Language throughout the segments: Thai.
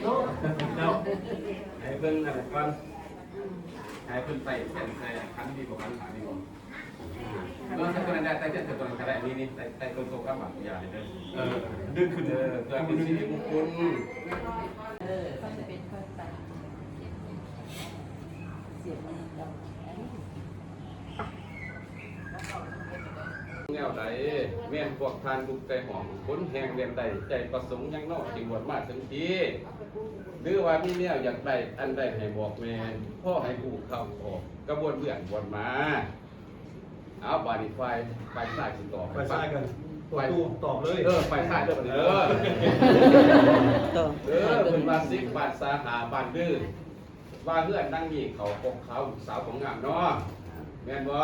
เจ้าให้เพิ่นอะไรก่อนให้เพิ่นใส่แขนใส่คันดีกว่าคันขาดีกว่าเราใส่ตัวนั้นได้ใส่เจ็ดตัวนั้นก็ได้นี่ใส่ตัวโตกับแบบอย่าเลยดึงขึ้นเพื่อเป็นสิริมงคลเขาจะเป็นคนใส่เสียงมันดังแนวใดแม่นพวกทานบุกใจหอมผลแห่งเรียนใดใจประสงค์ยังนอกจึงบวชมาถึงทีหรือว่ามีแนวอยากได้อันใดให้บอกแม่พ่อให้กูเข้าออกกระบวนเบื้องบวนมาเอาบาดีไฟสายสิต่อไปซ้ายกันไปตู้ตอบเลยไปสายเลยบัดนี้เป็นบาซิกบาสาหาบานดื้อว่าเพื่อนนั่งมีเขาปกเขาสาวของงามเนาะแม่นบ่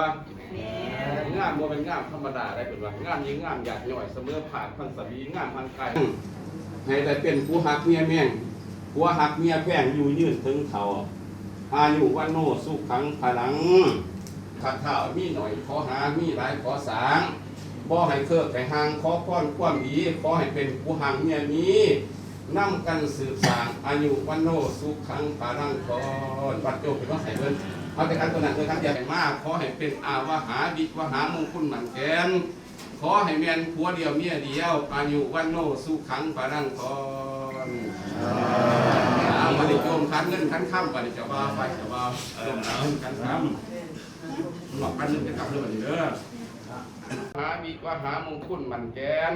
งามบ่เป็นงามธรรมดาได้เป็นว่างามยิ่งงามหยาดย่อยเสมอผ่านพันสวีงามพันไกลให้ได้เป็นผู้หักเมียแม่งผัวหักเมียแพงอยู่ยืนถึงเขาอายุวันโนสุขังพลังขัดข้าวมีหน่อยขอหามีหลายขอสางบ่ให้เคิกให้ห่างขอก้อนความดีขอให้เป็นผู้หักเมียนี้นั่งกันสืบสานอายุวันโนสุขังพลังขอวัดโจเป็นว่าใส่เบิ้นเอาแต่การตัวนั้นเลยครับอย่าให้มากขอให้เป็นอาวหาบิวหามงคลหมันแกนขอให้แม่นผัวเดียวเมียเดียวอายุวันโนสุขังพลังขอมาดิโยมคันเงินคันข้ามไปเจ้าบ่าวไปเจ้าบ่าวโยมคันข้ามหลอกกันเงินจะกลับเรื่องนี้เด้อหาบิวหามงคลหมันแกน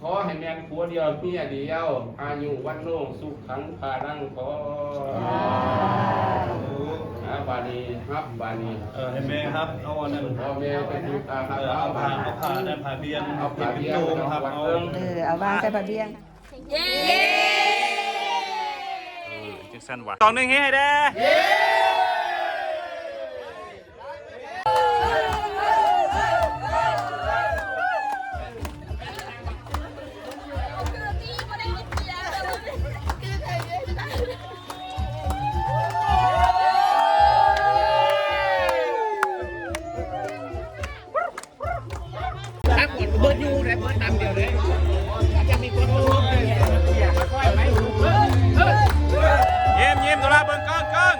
ขอให้แม่นผัวเดียวเมียเดียวอายุวันโนสุขังพลังขอบานีครับบานีให้แม่ครับเอาอันนั้นพ่อแม่เป็นผู้ตาครับเอาผ่านั่นผ่าเบียนเอาผ่าเบียนครับเอาบ้างใส่ผ้าเบียงเย้จังสั้นว่ะ2 1ให้เด้เบิร์ดยูเลยเบิร์ดตามเดียวเลยจะมีคนรู้ค่อยไหมยิ้มตัวละเบิ้งก้อน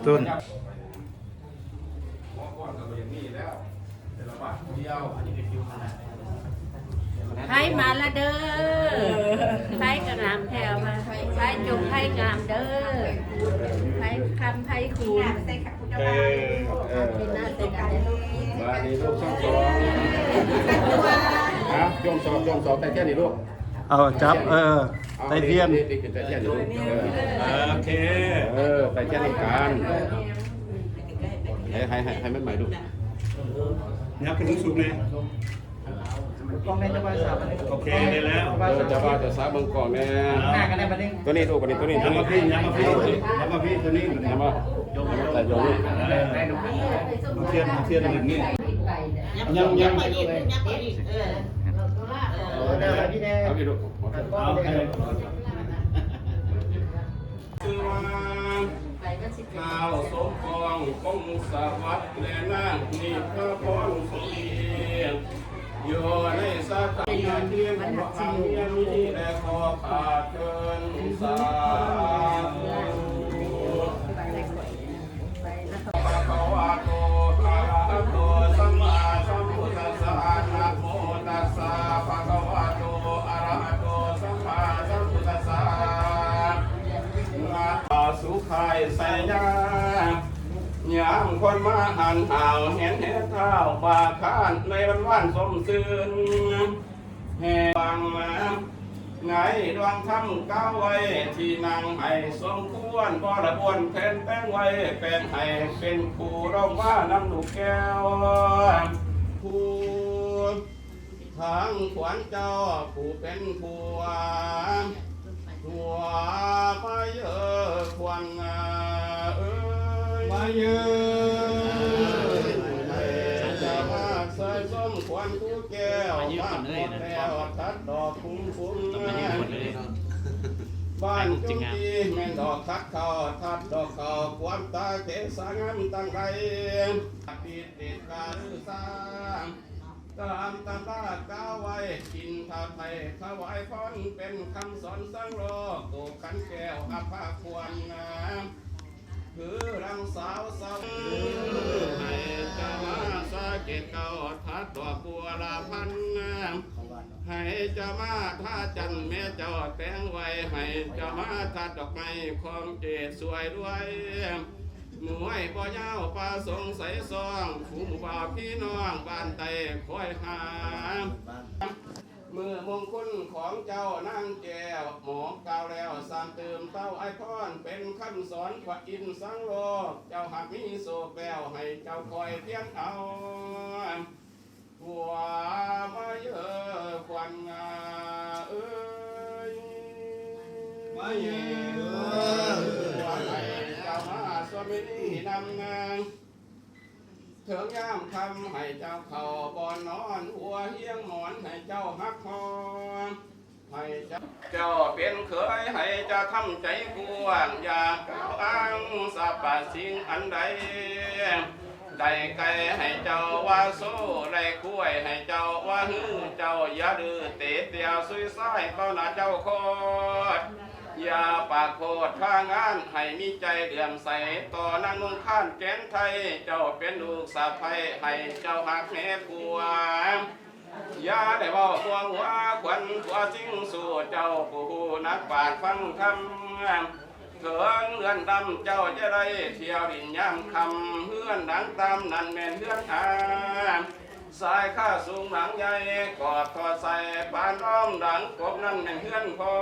ตุน หมอก่อนก็อย่างนี้แล้วแต่ละบาทเดียว ไผ่มาละเด้อไผ่กระนำแถวมาไผ่จงไผ่งามเด้อไผ่คำไผ่คูณเป็นหน้าเป็นอะไร บาทนี้ลูกครับโยมสองแต่แค่นี้ลูก เอาจับไตเทียน นี่คือแต่แค่นี้ลูก โอเค แต่แค่นี้กันให้ไม่ใหม่ลูก นับเป็นสุดเลย กองในจังหวัดสระบุรี โอเคได้แล้ว จะว่าจะสาบังก่อนแน่ หน้ากันได้ประเด็น ตัวนี้ลูกตัวนี้ ย้ำมาพี่ตัวนี้ ย้ำมาแต่โยมนี่ เทียนหนึ่งนี่ ยัง ไปอีกยับไปอีกพี่แดง เอาพี่ลูก เอาให้ คือว่า ไปก็สิเป็น ข้าวสมปองคงสวัสดิ์และนางนี่พระพรสุขีอยู่ในสถานที่พระอังยังมีแต่ขอขาดเกินสาภะคะวะโตอะระหะโตสัมมาสัมพุทธัสสะนะโมตัสสะภะคะวะโตอะระหะโตสัมมาสัมพุทธัสสะนะสุขัยไสยายามคนมาหันห่าวเห็นเท้าปากข้านในวันสมซื่นแห่บังมาไงดวงทำก้าวไว้ที่นางให้สมควรบ่ระบวนแผ่นแป้งไว้เป็นให้เป็นผู้ร้องว่าน้ำลูกแก้วผู้ทางขวัญเจ้าผู้เป็นผัวหัวมาเยอะควรมาเยอะจะมาใส่ส้มควันทุกแก้วบ้านหมดแล้วตัดดอกคุ้มบ้านจุกีแม่นดอกทักเขาทัดดอกเขาความตาเกสางามตั้งไรปิดติดการสร้างตามตาก้าวไว้กินทาไทยถวายพรเป็นคำสอนสร้างโลกโตขันแก้วอภาควรงามคือรังสาวสาวให้เจ้ามาสาเกตเก่าทัดดอกบัวลาพันให้เจ้ามาท่าจันแม่เจ้าแต่งไว้ให้เจ้ามาทัดดอกไม้ความเจดสวยด้วยหน่วยบ่ยาวปลาสงใสซองฝูงบ่าวพี่น้องบ้านไตคอยหามือมงคลของเจ้านางแก้วหมอกาวแล้วสามเติมเต้าไอคอนเป็นคำสอนพระอินทร์สังโลกเจ้าหากมีโศกแปวให้เจ้าคอยเพียงเอาหัวมาเยอะควันงาเอ้ยมาเยอะว่าให้เจ้ามาสวมินีนำนางเถิงยามคำให้เจ้าเข่าบอนนอนหัวเฮียงหมอนให้เจ้าฮักคอให้เจ้าเป็นเคยให้เจ้าทำใจกว้างอยากก้าวอ้างสาบสิ่งอันใดได้ไก่ให้เจ้าว่าโซ่ได้กล้วยให้เจ้าว่าฮือเจ้าอย่าดื้อเตะเตียวซุยซ้ายเป้าหน้าเจ้าโคตรอย่าปากโคตรข้างานให้มีใจเลื่อมใสต่อนางนุ่งข้านแกนไทยเจ้าเป็นลูกสะใภ้ให้เจ้าหักแม่ผัวอย่าได้เว้าตัวหัวขวัญตัวสิ่งสู่เจ้าผู้นักปราชญ์ฟังคำเถิงเลื่อนดำเจ้าจะได้เที่ยวดินยามคำเฮือนดังตามนั่นแม่นเฮือนอาสายข้าสูงหลังใหญ่กอดทอดใส่ปานอ้อมดังกบนั่นแม่นเฮือนพอ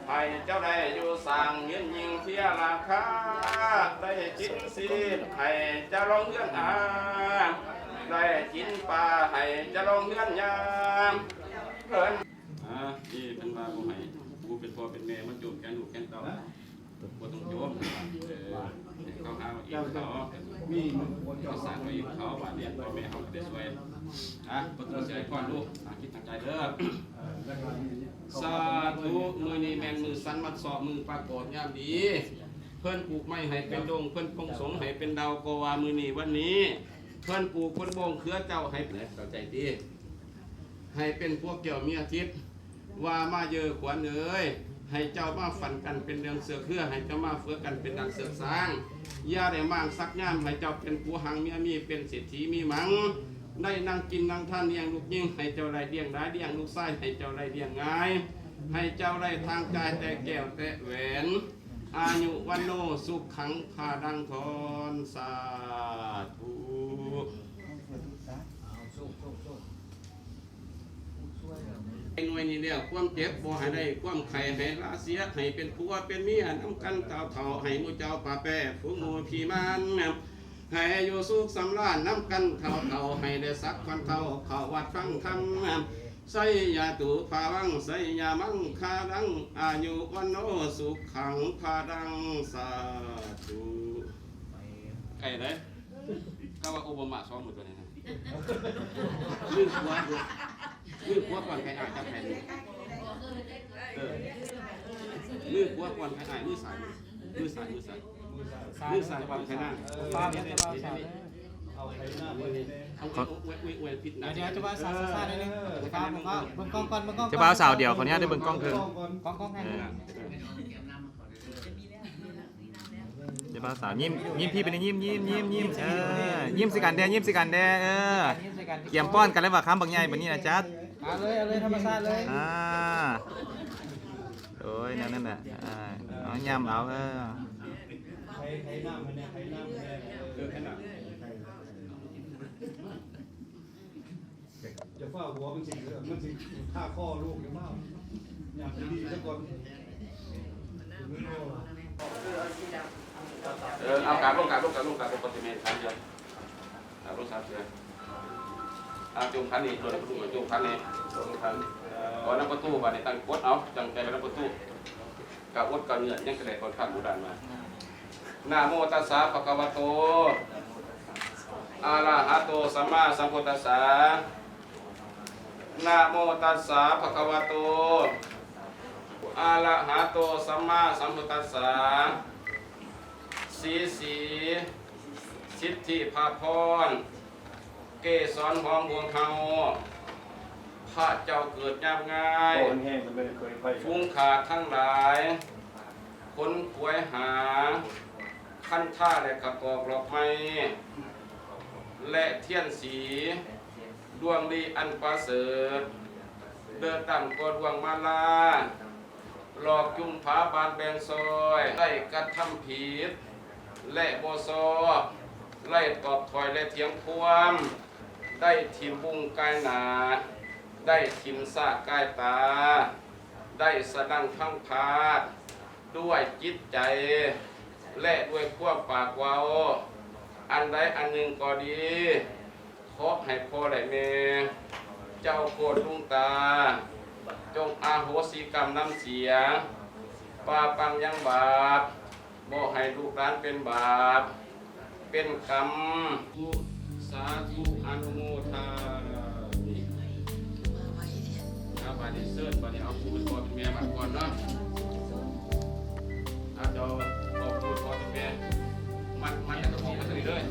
ให้เจ้าได้อยู่สร้างเงินยิงเที่ยราคาได้จินซีให้เจ้าลองเฮือนอาได้จินปลาให้เจ้าลองเฮือนยามเพิ่นนี่เป็นมาบ่ให้กูเป็นพ่อเป็นแม่มันโจมแกนลูกแกนเต่าบ่ต้องโจมเขาหาอีกเขามีเขาสร้างไว้อีกเขาบาดเรียนพ่อแม่เขาได้สวยบ่ต้องเสียก่อนลูกคิดตั้งใจเด้อสาธุมื้อนี้แม่นมือสันมัดสอบมือปรากฏยามดีเพิ่นปลูกไม้ให้เป็นดงเพิ่นปงสงให้เป็นดาวก็ว่ามื้อนี้วันนี้เพิ่นปลูกเพิ่นบ่งเครือเจ้าให้เข้าใจดีให้เป็นพวกเกี่ยวเมียทิพย์ว่ามาเยอะขวัญเอ้ย ให้เจ้ามาฝันกันเป็นเรื่องเสือเครือให้เจ้ามาเฟือกันเป็นดังเสือสร้างอย่าได้มั่งซักย่ามให้เจ้าเป็นผู้หังเมียมีเป็นเศรษฐีมีมังได้นั่งกินนั่งท่านเลี้ยงลูกยิ่งให้เจ้าได้เลี้ยงได้เลี้ยงลูกไส้ให้เจ้าได้เลี้ยงง่ายให้เจ้าได้ทางกายแต่แก้วแต่แหวนอายุวันโนสุขขังพาดังทอนสาธุไอ้หน่วยนี้เรียกความเจ็บบ่ให้ได้ความไข่ให้ลาเสียให้เป็นผัวเป็นเมียน้ำกันเต่าเท่าให้มูเจ้าป่าแป้ผู้งูพี่มันให้อยู่สุขสำราญน้ำกันเท่าเท่าให้ได้สักคนเท่าเข้าวัดฟังธรรมใส่ยาตูพาวังใส่ยามังคาดังอายุวันโนสุขขังพาดังสาธุไก่เลยข้าว่าโอบามาซ้อมหมดตัวนี้นะลื่นหัวก่อนใครอ่านจับแผ่นลื่นหัวก่อนใครอ่านมือสายก่อนใครนั่ง ป้าเดี๋ยวจะบ่าวสาว เอาใครหน้าไป เอาเวยผิดนะ เดี๋ยวจะบ่าวสาวซ่าๆนิดนึงป้าเบิ่งกล้องก่อนเบิ่งกล้อง จะบ่าวสาวเดียวคนนี้ได้เบิ่งกล้องเพิ่น กล้องให้ จะบ่าวสาวยิ้มพี่เป็นยิ้มยิ้มสิกันแดยิ้มสิกันแดเกี่ยมป้อนกันแล้วว่าคำบางใหญ่แบบนี้นะจัด เอาเลยธรรมชาติเลย โอ้ยนั่นน่ะเอายำเอาใครหน้ามันเนี่ยใครหน้ามันเนี่ยจะเฝ้าหัวมันสิมันสิฆ่าข้อลูกหรือเปล่าอยากดีสักคน เอาการลงการปฏิเมตทันเดียวลงสามเดือนจุ่มพันนี่ตัวประตูจุ่มพันนี่ก่อนน้ำประตูบ้านในตั้งกดเอาจังใจน้ำประตูกับวดกับเนื้อยังกระเด็นคนข้ามบูดานมานะโมตัสสะภะคะวะโตอะระหะโตสัมมาสัมพุทธัสสะนะโมตัสสะภะคะวะโตอะระหะโตสัมมาสัมพุทธัสสะสีสิทธิภาพรเกศรหอมหวงเฮาพระเจ้าเกิดยามง่ายฟุ้งขาดทั้งหลายคนป่วยหาขั้นท่าและกระกอบหลอกไม้และเทียนสีดวงดีอันประเสริฐเดินต่ำกว่าดวงมาลาหลอกจุ่มผาบานแบงซอยได้กระทำผิดและโบซอไล่ตอบถอยและเถียงความได้ทิมบุงกายหนาได้ทิมซากกายตาได้สะดังพังพาดด้วยจิตใจและด้วยความปากเว้าอันใดอันหนึ่งก็ดีขอให้พ่อได้เมเจ้าโคตรลุงตาจงอาโหสิกรรมน้ำเสียปาปังยังบาปบ่ให้ลูกหลานเป็นบาปเป็นกรรมสาธุอนุโมทามิบาดนี้เสิร์ชบาดนี้เอาผู้เป็นพ่อเป็นแม่มาก่อนเนาะอาจจะเอาผู้เป็นพ่อเป็นแม่มันจะต้องมองไปทางนี้เลย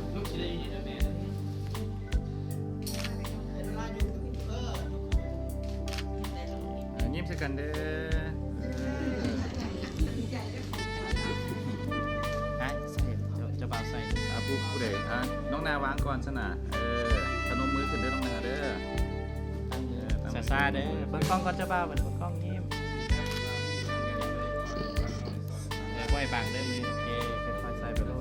ยิ้มสิกันเด้จะบ่าวใส่ ผู้ใดน้องนาวางก่อนซะนะพนมมือขึ้นเด้อน้องนาเด้อ ซ่าๆเด้อเบิ่งกล้องก่อนจะบ่าวเบิ่งกล้องยิ้มบ่ให้บังเด้อมือโอเคค่อยๆใส่ไปโลด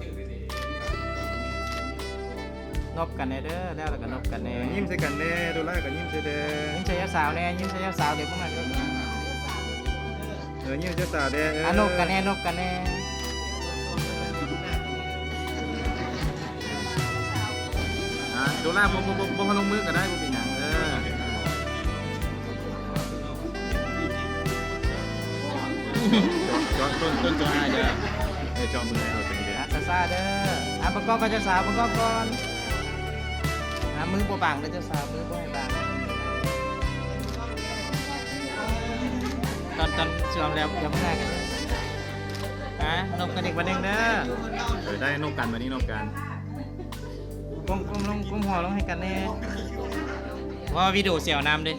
นบกันเด้อแล้วก็นบกันแน่ ยิ้มสิกันเด้อดูแลก็ยิ้มสิเด้อ ยิ้มใส่สาวแน่ยิ้มใส่สาวเดี๋ยวพวกนั้น ยิ้มเจ้าสาวเด้อ นบกันแน่ ดูแลบ่พนมมือก็ได้บ่เป็นหยังจอดต้นจออ้ายเด้อจอมือเอาเป็นเด้อ ซ่าเด้อเบิ่งกล้องก่อนจะสาวเบิ่งกล้องก่อนมือบ่บังเด้อเจ้าสาวมือบ่ให้บังตอนเสื่อมแล้วอย่าเพิ่งได้กันนบกันอีกวันนึงเด้อ ได้นกกันวันนี้นกกัน ก้มหัวลงให้กันแน่ว่าวิดีโอเสียวน้ำดิ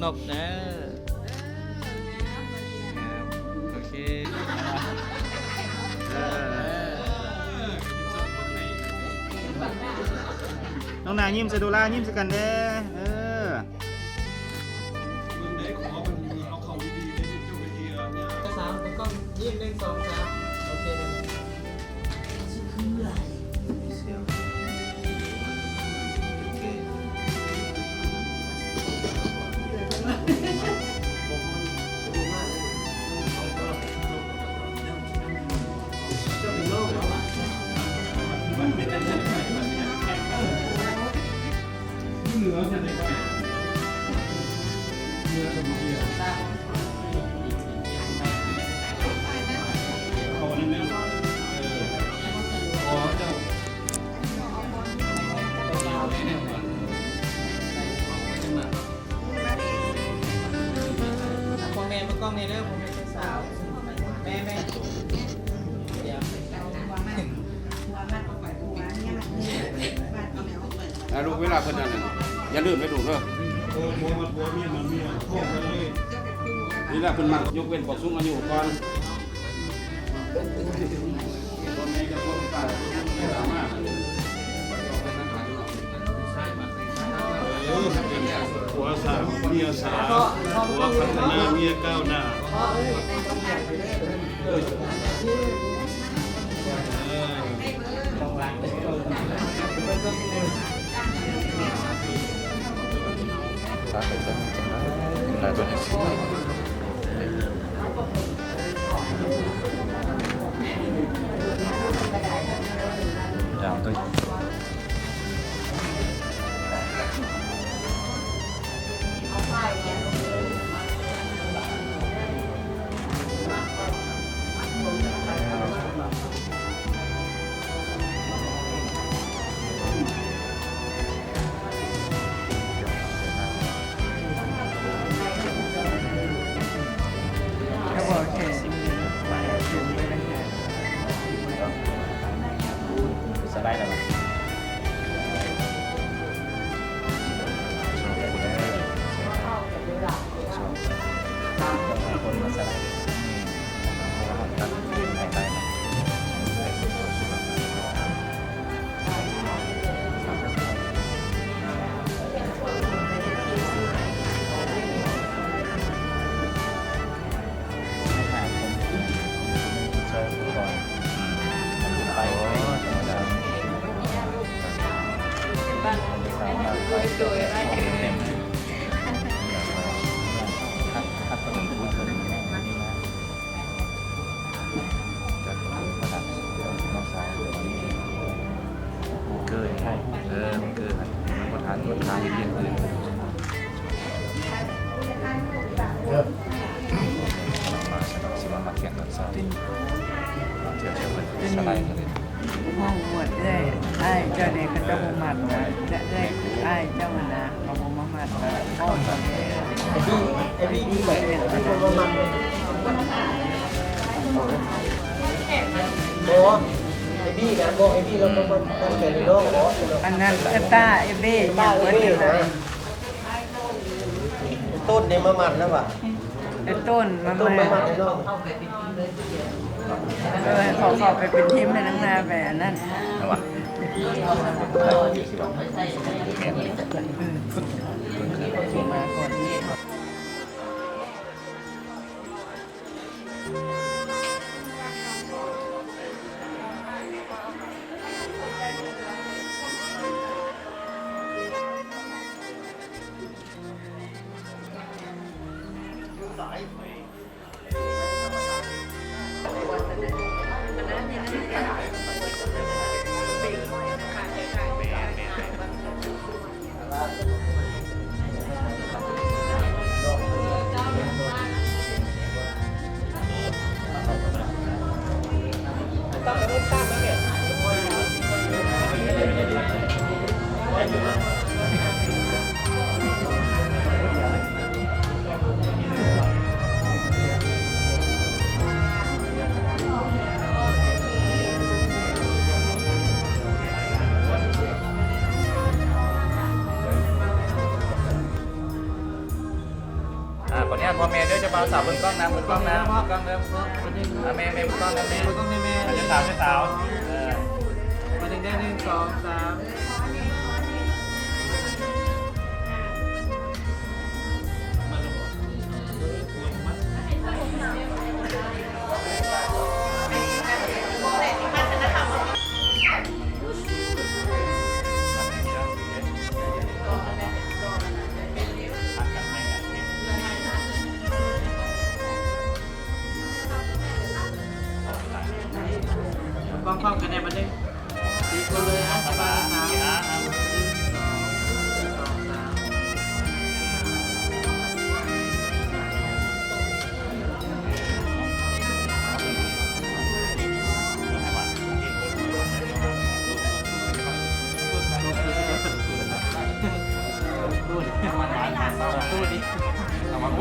นบเด้อ น้องนายิ้มใส่ดูล่ายิ้มใส่กันเด้เออ มึงได้ขอมันเอาเขาดีๆได้จุกๆเทียเนี่ย สามมันก็ยิ้ม1 2 3โอเคเลย เหลือจะได้ไหมเหลือสมัยเอาอันนั้นอ๋อเจ้า พ่อแม่มากล้องในเด้อพ่อแม่สาวแม่เดี๋ยว ลูกเวลาเพิ่นนั่นน่ะอย่าลืมให้ดูเด้อ บัวมันบัวเมียมันเมียพ่อกันเลย นี่ล่ะเพิ่นมักยกเว้นบ่สูงอายุก่อนบ่แม่ก็บ่ป้าไม่สามารถ หัวสามเมียสามหัวพัฒนาเมียก้าวหน้า สาเป็นจังได้ตัวนี้ยามตัวสบายแล้วคนมาสลายตัดหายไปเต็มคัดคนพูดคนนี้นี่มาจากระดับน้องสาวเกิดใช่มันเกิดมันประทานอย่างเดียวเลยมาสิมาเขียนกันสาวที่เที่ยวเป็นสไลด์เลย ห้องหมวดได้ไอ้เจ้าเด็กก็จะบ่มัดนะจะได้ไอ้เจ้ามันนะเขาบ่มามัดนะห้องตอนนี้ไอ้พี่แบบนี้มันบ่มัดโอ้ไอ้พี่นะบอกไอ้พี่เราต้องตั้งแต่ในโลกอันนั้นก็ตาไอ้เบ้อย่างเบิดนี่นะต้นเนี่ยมามัดแล้วว่ะไอ้ต้นมามัดในโลกเขาไปเป็นทีมในนังนาแบบนั้น นะวะมาก่อนนี้ ขออนุญาตพ่อแม่ด้วยจะเบาสาวบนกล้องนะบนกล้องนะกล้องเริ่มแม่บนกล้องนะแม่ กล้องในแม่ จะสาว มาดึงได้1 2 3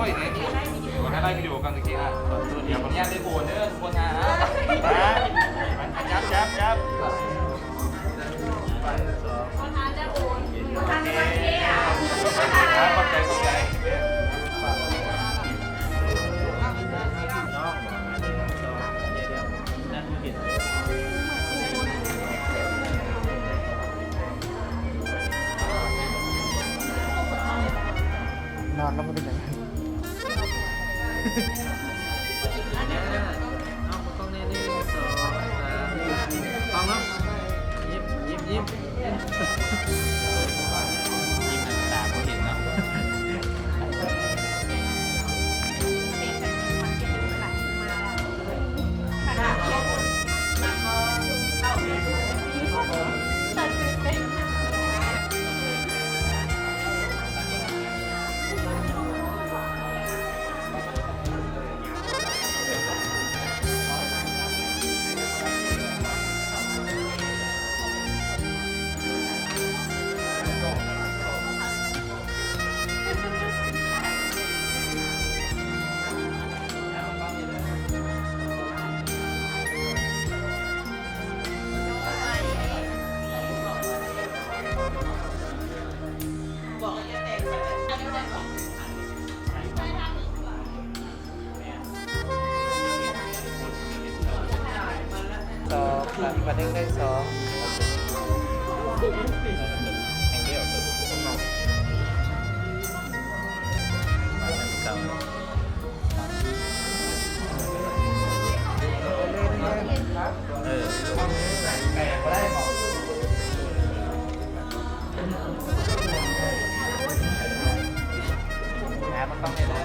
อยเนี่ยให้ไล่วิดีโอกันตะกี้ฮะเดี๋ยวผมแยกได้โบนเด้อทุกคนนะจับขอบใจนอนแล้วมันเป็นยังไงเอากล้องแน่นี่2 3ฟังเนาะยิ้มตาเขาเห็นเนาะ2 วันนึงได้2มันต้องเลยนะ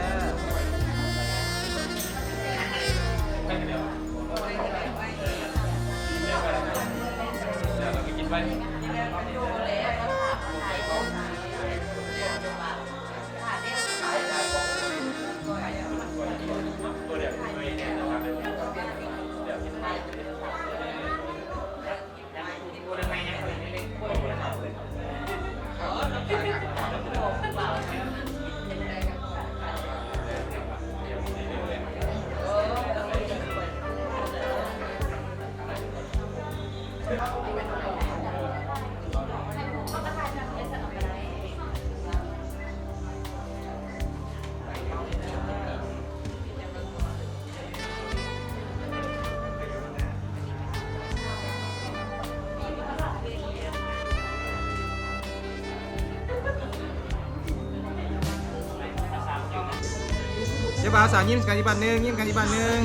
เจ้าบ่าวสาวยิ้มสกันที่บ้านนึงยิ้มกันที่บ้านนึง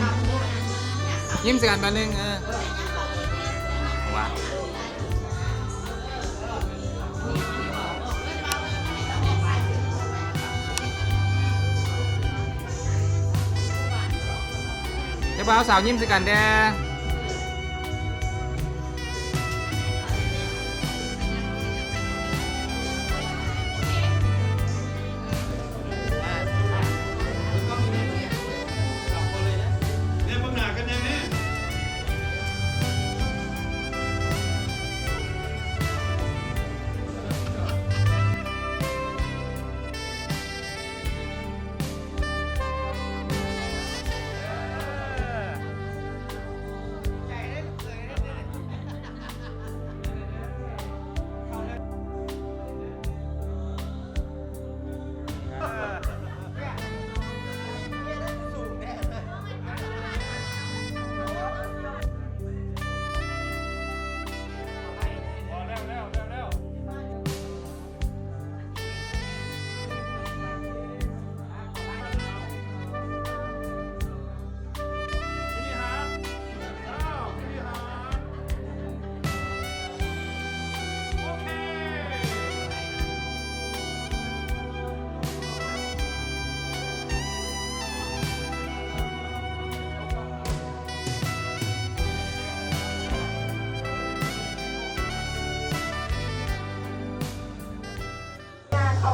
ยิ้มสกันบ้านนึงว้าเจ้าบ่าวสาวยิ้มสกันแด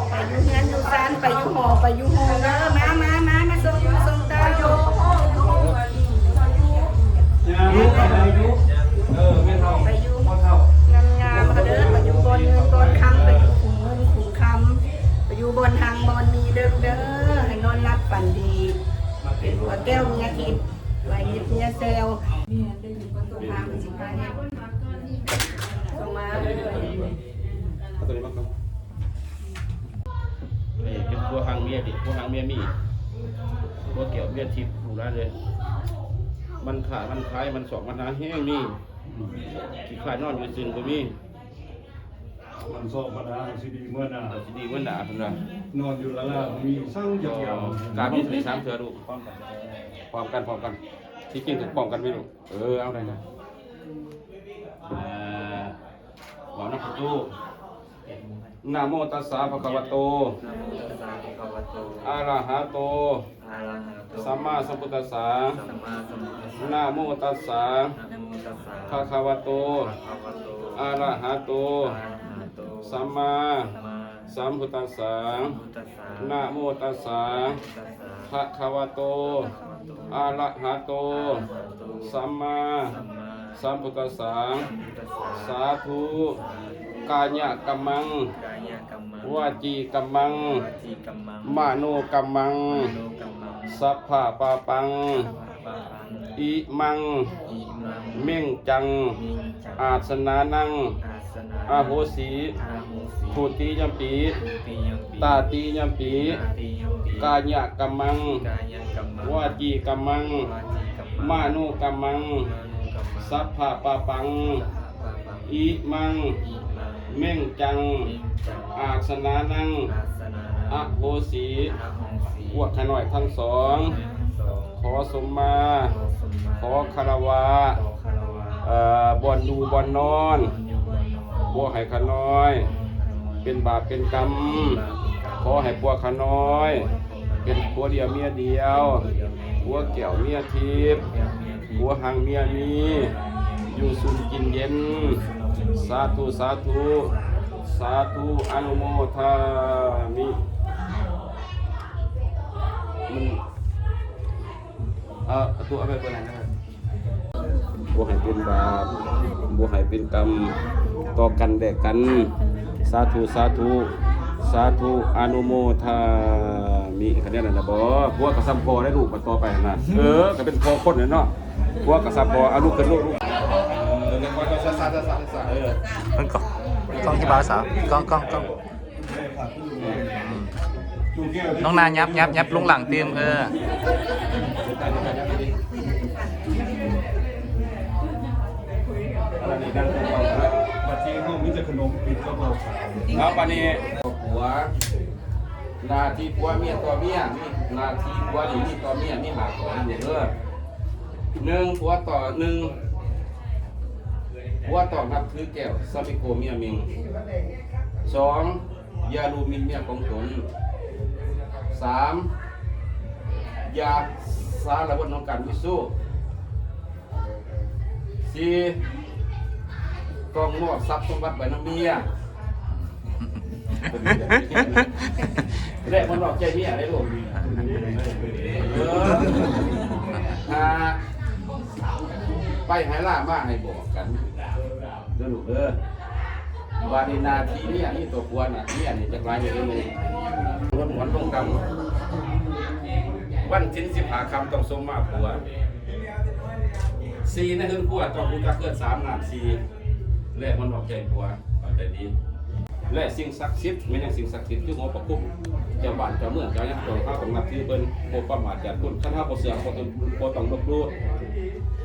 ไปอยู่เฮียนอยู่ซานไปอยู่หอไปอยู่ห้องเด้อมาส่งตาอยู่ไปอยู่งามๆก็เด้อไปอยู่บนเงินบนคำไปอยู่ขุมเงินขุมคำไปอยู่บนทางบนมีเด้อให้นอนรับฝัน ดิพวกหางเมียมีพวกเกี่ยวเมียทิพย์ดูได้เลยมันขาดมันคล้ายมันสองมันหาแห้งมีขี้ขายนอนอยู่ซึนก็มี มันสอบมาได้สิดีเมื่อหน้า เอาสิดีเมื่อหนาคนละ นอนอยู่ละล่ะมีสร้างยาว การมีถึง3เทื่อดูพร้อมกันที่จริงถึงพร้อมกันไม่รู้เอาได้นะหมอนักจูนะโมตัสสะภะคะวะโตอะระหะโตสัมมาสัมพุทธัสสะนะโมตัสสะภะคะวะโตอะระหะโตสัมมาสัมพุทธัสสะนะโมตัสสะภะคะวะโตอะระหะโตสัมมาสัมพุทธัสสะสาธุกายะกัมมังวาจีกัมมังมโนกัมมังสัพพะปาปังอิมังเม่งจังอาสนานังอาโหสีภูติยัมปีตาติยัมปีกายะกัมมังวาจีกัมมังมโนกัมมังสัพพะปาปังอิมังเม่งจังอาสนานังอะโหสีพวกขน่อยทั้งสองขอสมมาขอคารวะบ่อนดูบ่อนนอนบัวให้ขน้อย เป็นบาปเป็นกรรมขอให้บัวขน้อย เป็นผัวเดียวเมียเดียวผัวแก้วเมียทิพย์ผัวหังเมียมีอยู่สุขกินเย็นสาธุสาธุสาธุอนุโมทามิมันตัวเอาไปเปิดไหนนะครับบัวให้เป็นบาปบัวให้เป็นกรรมต่อกันแดกกันสาธุสาธุสาธุอนุโมทามิคะแนนนั่นนะบ่พวกกระซัมพอได้ลูกมาต่อไปนะก็เป็นพอคนเนาะพวกกระซัมพอเอาลูกขึ้นลูกแล้วก็ซามันกล้องที่บ้าสาวกล้องน้องนายับลงหลังเตรียมบัดนี้ห้องมีแต่ขนมปิดก็พอ แล้วปานนี้ผัวนาทีผัวเมียต่อเมียมีนาทีผัวนี่มีต่อเมียมีหาของอยู่เด้อ1ผัวต่อ1ผัวต่อนับถือแก้วสมิโกเมียมิง2อย่าลูมินเมียของตน3อย่าสารวัตรของกันวิสู้4ต้องมอบทรัพย์สมบัติไว้น้ำเมียแรกมันหลอกใจเมียได้ลูกไปหายล่ามาให้บอกกันเด้อลูกวานินาทีเนี่ยนี่ตัวควรน่ะเนี่ยนี่จะกลายเป็นเลยวันหวนลงกรรมวันชิ้น15 คำต้องสมมาผัว4นะเฮือนผัวต้องรู้จักเกิด3 นาทีแรกมันหลอกใจผัวเอาใจดีและสิ่งศักดิ์สิทธิ์ไม่ใช่สิ่งศักดิ์สิทธิ์คือหมอประคุมเจ้าบ้านเจ้าเมืองเจ้าเนี่ยตัวข้าของนับที่เป็นโคประมาทจัดคุณขั้นห้าโคเสือโคตุนโคต้องลบลู่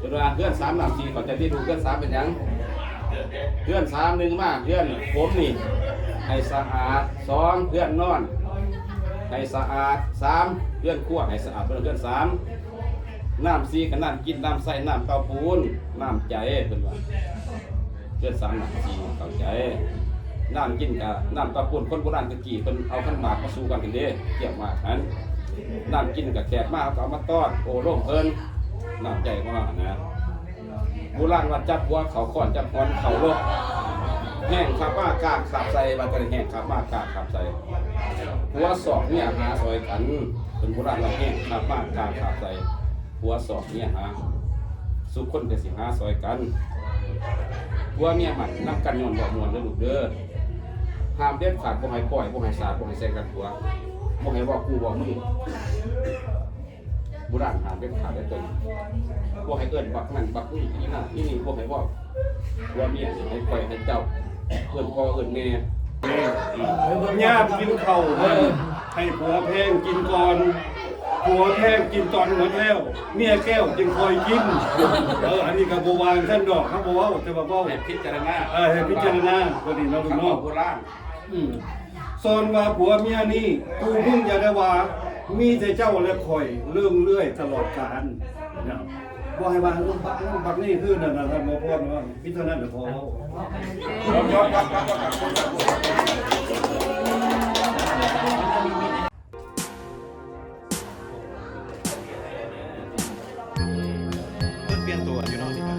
ตัวเพื่อน3 นาทีก่อนจะที่ดูเพื่อน3เป็นยังเพื่อน3 1มากเพื่อนผมนี่ให้สะอาด2เพื่อนนอนให้สะอาด3เพื่อนคั่วให้สะอาดเพื่อน3น้ำ4กับน้ำกินน้ำใส่น้ำเต้าปูนน้ำใจเป็นว่าเพื่อน3 นาทีเข้าใจน้ำกินกับน้ำตะปูนคนโบราณตะกี้เป็นเอาขันหมากมาสู้กันกันเด้เกี่ยวมากนั้นน้ำกินกับแขกมากเขาเอามาต้อนโอ้โล่งเอิญน้ำใจมากนะโบราณว่าจับหัวเขาก่อนจับคอนเขาลบแห้งขับมากากขับใส่มากันแห้งขับมากากขับใส่หัวศอกเนี่ยหาซอยกันเป็นโบราณว่าแห้งขับมากากขับใส่หัวศอกเนี่ยหาสุขคนจะสิหาซอยกันหัวเมียมันนับกันย้อนบอกมวลเด้อลูกเด้อห้ามเด็ดขาดบ่ให้ปล่อยบ่ให้สาดบ่ให้แซงกันตัวบ่ให้บอกกูบอกมึงโบราณห้ามเด็ดขาดได้ตัวบ่ให้เอิ้นบักนั่นบักนี่นี่น่ะนี่บ่ให้บอกหัวเมียให้ปล่อยให้เจ้าเอิ้นพ่อเอิ้นแม่ ย่ามกินข้าวเด้อ ให้ผัวแพงกินก่อนผัวแพงกินตอนหมดแล้วเมียแก้วจึงคอยกินอันนี้ก็บ่วางท่านดอกครับบ่เว้าแต่ว่าเว้า ให้พิจารณา ให้พิจารณาก็ดีเนาะลูก คำ เนาะ โบราณ โซนว่าผัวเมียนี่กูมึงอย่าได้ว่ามีแต่เจ้าและข่อยเรื่องเรื่อยตลอดกาลนะบ่ให้ว่าบักนี่คือนั่นน่ะท่านบ่พอว่าพิจารณาเดี๋ยวพอ เปลี่ยนตัวอยู่เนอกสิครับ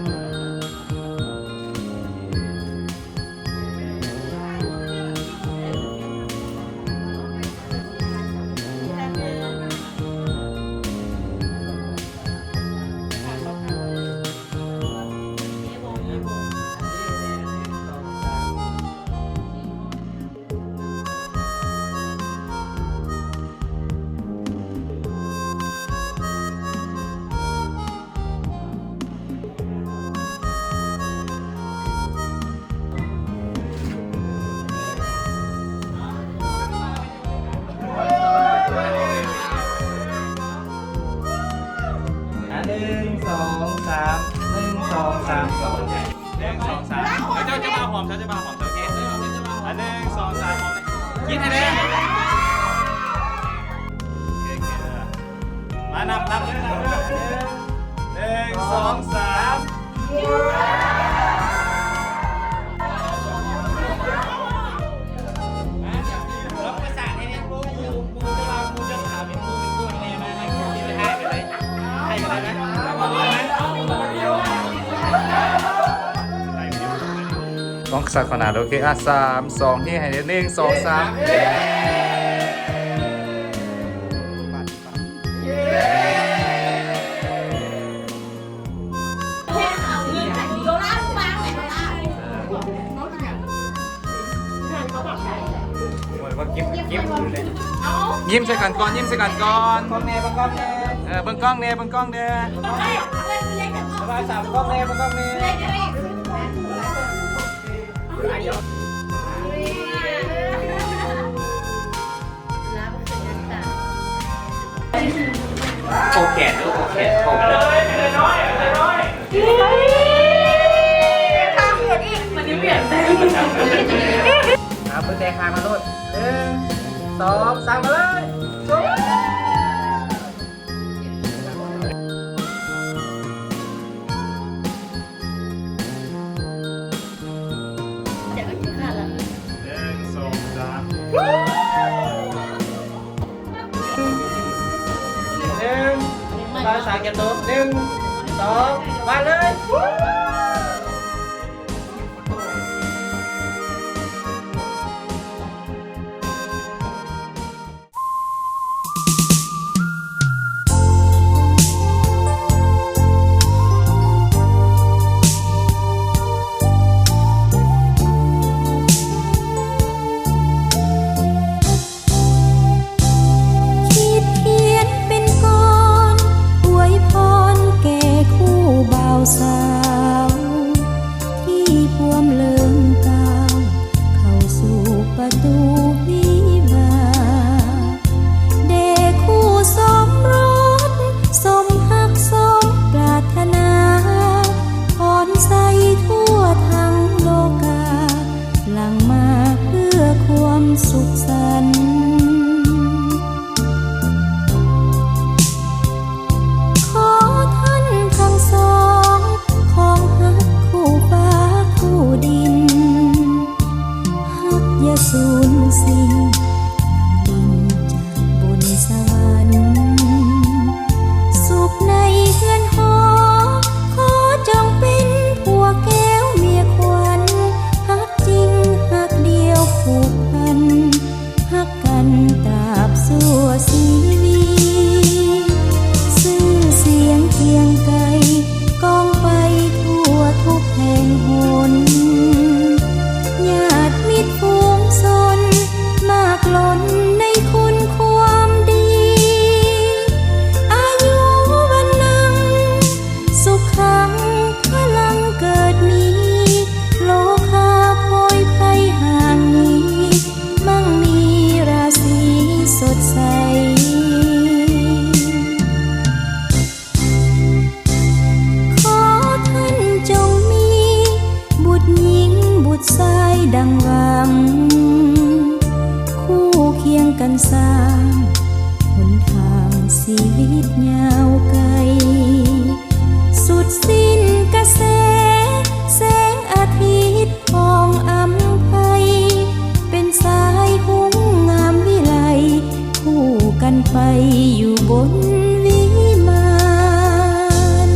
1 2 3 1 2 3 1 2 3เจ้าจะมาหอมเจ้าจะมาหอมเจ้าโอเค1 2 3หอมกินให้ได้มานับเลยนะ1 2 3ต้องสักขนาดโอเค3 2ที่ให้1 2 3ยิ้มใส่กันก่อนยิ้มใส่กันก่อน กล้องแน่บังกล้องแน่ เบิ่งกล้องเน่เบิ่งกล้องเด้อ สบายสามกล้องแน่บังกล้องแน่ โอเคลูกโอเคโอเค เอาปืนแตกคางมาโลด1 2 3มาเลยจุ๊บ 1 ภาษาเก็บตัว1 2มาเลยคิดเขียนเป็นกลอนอวยพรแก่คู่บ่าวสาว ที่พวมเลิงก้าวเข้าสู่ประตูวิวาห์เด็กคู่สมรสสมหักสมปรารถนาอ่อนใสทั่วทั้งโลกาหลั่งมาเพื่อความสุขสันต์ ขอท่านทั้งสองของฮักคู่ฟ้าคู่ดินฮักอย่าสูญสิ้นดินจากบนสวรรค์สุขในเฮือนหอขอจงเป็นผัวแก้วเมียขวัญฮักจริงฮักเดียวผูกพันฮักกันตราบชั่วชีวิต ชื่อเสียงเคียงไกลก้องไปทั่วทุกแห่งหนญาติมิตรฝูงชนมา ตรสายดังวังคู่เคียงกันสร้างหนทางชีวิตยาวไกลสุดสิ้นกระแสแสงอาทิตย์ทองอำไพเป็นสายหุ้งงามวิไลคู่กันไปอยู่บนวิมาน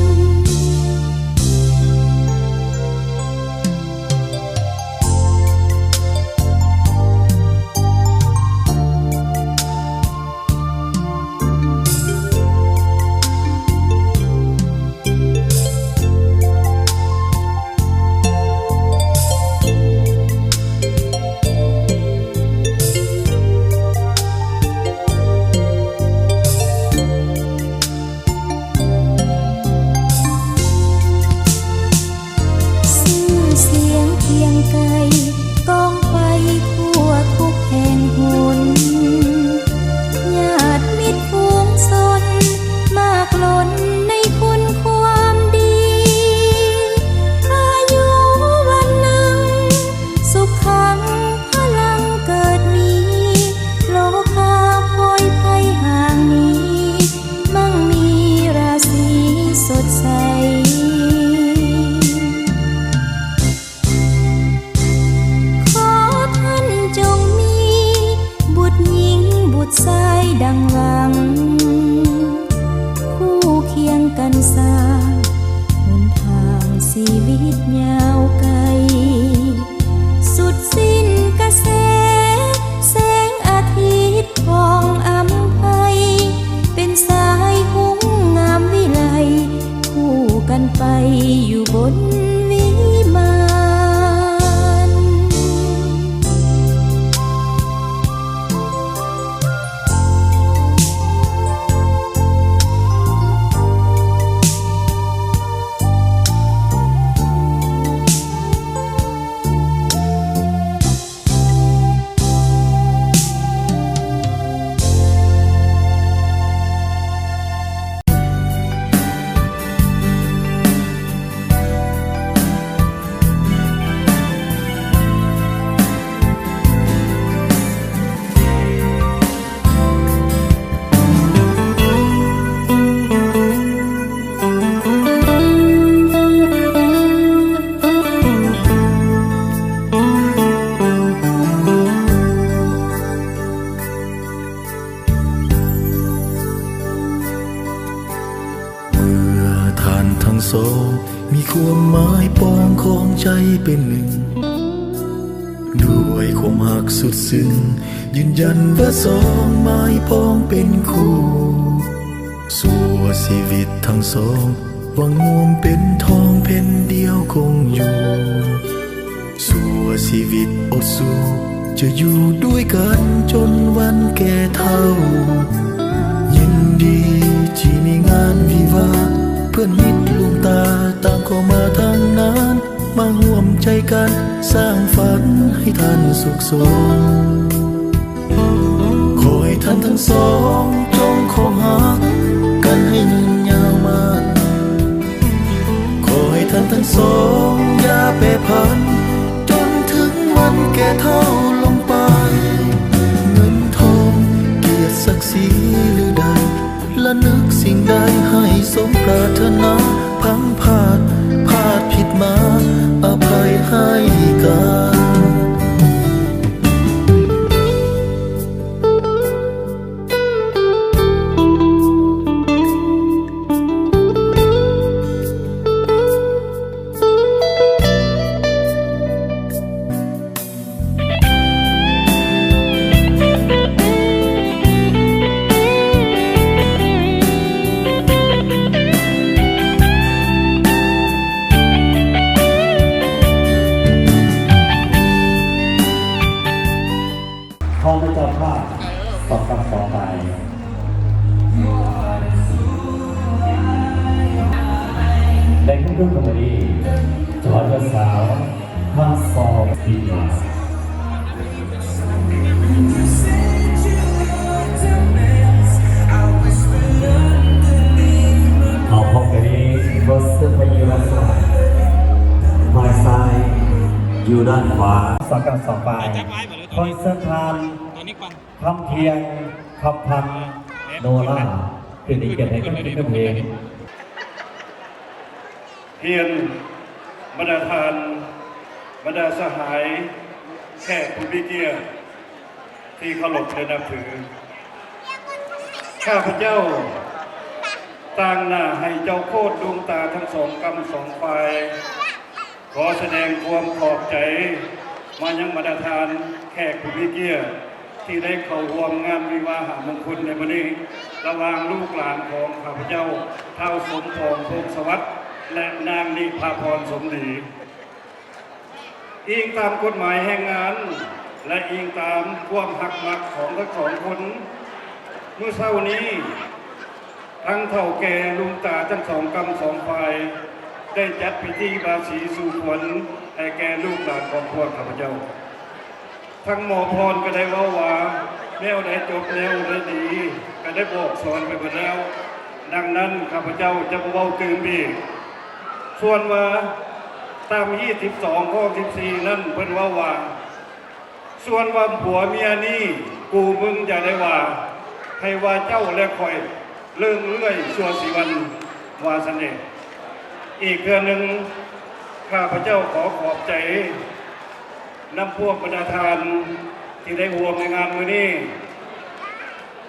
สายดังวังคู่เคียงกันสร้างหนทางชีวิตยาวไกลสุดสิ้นกระแสแสงอาทิตย์ทองอำไพเป็นสายหุ้งงามวิไลคู่กันไปอยู่บนวิมานสองมีความหมายปองของใจเป็นหนึ่งด้วยความหักสุดซึ้งยืนยันว่าสองไม้ปองเป็นคู่สู่ชีวิตทั้งสองหวังรวมเป็นทองเพ็นเดียวคงอยู่สู่ชีวิตอดสู้จะอยู่ด้วยกันจนวันแก่เฒ่ายินดีที่มีงานวิวาห์เพื่อนมิตรลูกตาต่างเข้ามาทางนั้นมาร่วมใจกันสร้างฝันให้ท่านสุขสมขอให้ท่านทั้งสองจงคงหักกันให้ยืนยาวมาขอให้ท่านทั้งสองอย่าแปรผันจนถึงวันแก่เฒ่าลงไปเงินทองเกียรติศักดิ์ศรีหรือใดและนึกสิ่งใดให้สมปรารถนาพังพลาดผิดมาอภัยให้กัน Thank you comedy. Georgia South, Hansol Fitness. เอาพบกันนี้บอสเตอร์พายุรัส My side อยู่ด้านขวาสังกัดสองฝ่ายคอยเส้นทางคำเพียงคำพันโนล่าคือในเกียรติให้กับพี่กับเพลง เพียรบรรดาทานบรรดาสหายแขกผู้มีเกียรติที่เคารพและนับถือข้าพเจ้าต่างหน้าให้เจ้าโคตรดวงตาทั้งสองกำสองฝ่ายขอแสดงความขอบใจมายังบรรดาทานแขกผู้มีเกียรติที่ได้เข้าร่วมงานวิวาหมงคลในวันนี้ระหว่างลูกหลานของข้าพเจ้าเท้าสมพงษ์พงศวัตรและนางนิพาพรสมศรีอิงตามกฎหมายแห่งงานและอิงตามความหักมักของทั้งสองคนเมื่อเช้านี้ทั้งเท่าแก่ลุงตาทั้งสองกำสองฝ่ายได้จัดพิธีบาสีสู่ขวัญให้แก่ลูกหลานของพวกข้าพเจ้าทั้งหมอพรก็ได้ว่าแนวได้จบแนวได้ดีก็ได้บอกสอนไปหมดแล้วดังนั้นข้าพเจ้าจะเบาตื่นบีส่วนว่าตาม22ข้อ14นั่นเพิ่นว่าส่วนว่าผัวเมียนี่กูมึงอย่าได้ว่าให้ว่าเจ้าและคอยเลื่องเลื่อยชั่วสิวันวาสเนอีกเทื่อหนึ่งข้าพเจ้าขอขอบใจนำพวกบรรดาทานที่ได้ร่วมในงานมื้อนี้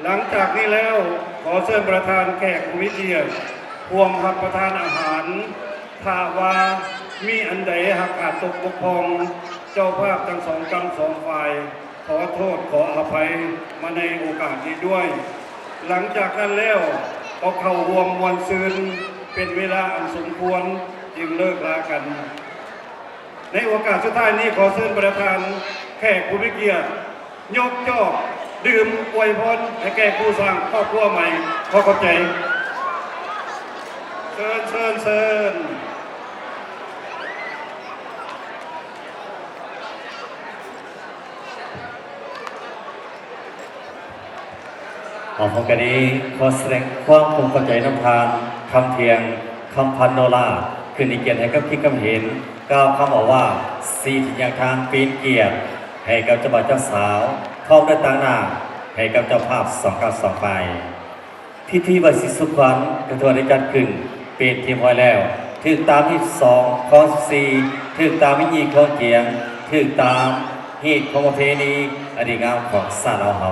หลังจากนี้แล้วขอเชิญประธานแขกผู้มีเกียรติร่วมรับประทานอาหารถ้าว่ามีอันใดหักอาจตกบกพร่องเจ้าภาพทั้งสองกำสองฝ่ายขอโทษขออภัยมาในโอกาสนี้ด้วยหลังจากนั้นแล้วก็เข้าร่วมมวลซืนเป็นเวลาอันสมควรจึงเลิกลากันในโอกาสสุดท้ายนี้ขอเชิญประธานแขกผู้มีเกียรติยกจอกดื่มอวยพรให้แก่ผู้สร้างครอบครัวใหม่ขอขอบใจเชิญขอพบกันนี้ขอแสดงความคงเข้าใจน้ำทานคำเพียงคำพันโนล่าคือในเกียรติให้กับพี่กำเห็นก้าวคำบอกว่าสีทิศอย่างทางปีนเกียรติให้กับเจ้าบ่าวเจ้าสาวพร้อมด้วยต่างหน้าให้กับเจ้าภาพสองกับสองไปพิธีบวชศิสุขวัญกระทรวงได้จัดขึ้นเป็นทีมพอยแล้วถึงตามที่2ข้อ14ถึงตามวิญญาณของเกียงถึงตามเหตุของประเพณีอดีงามของศาสนาเฮา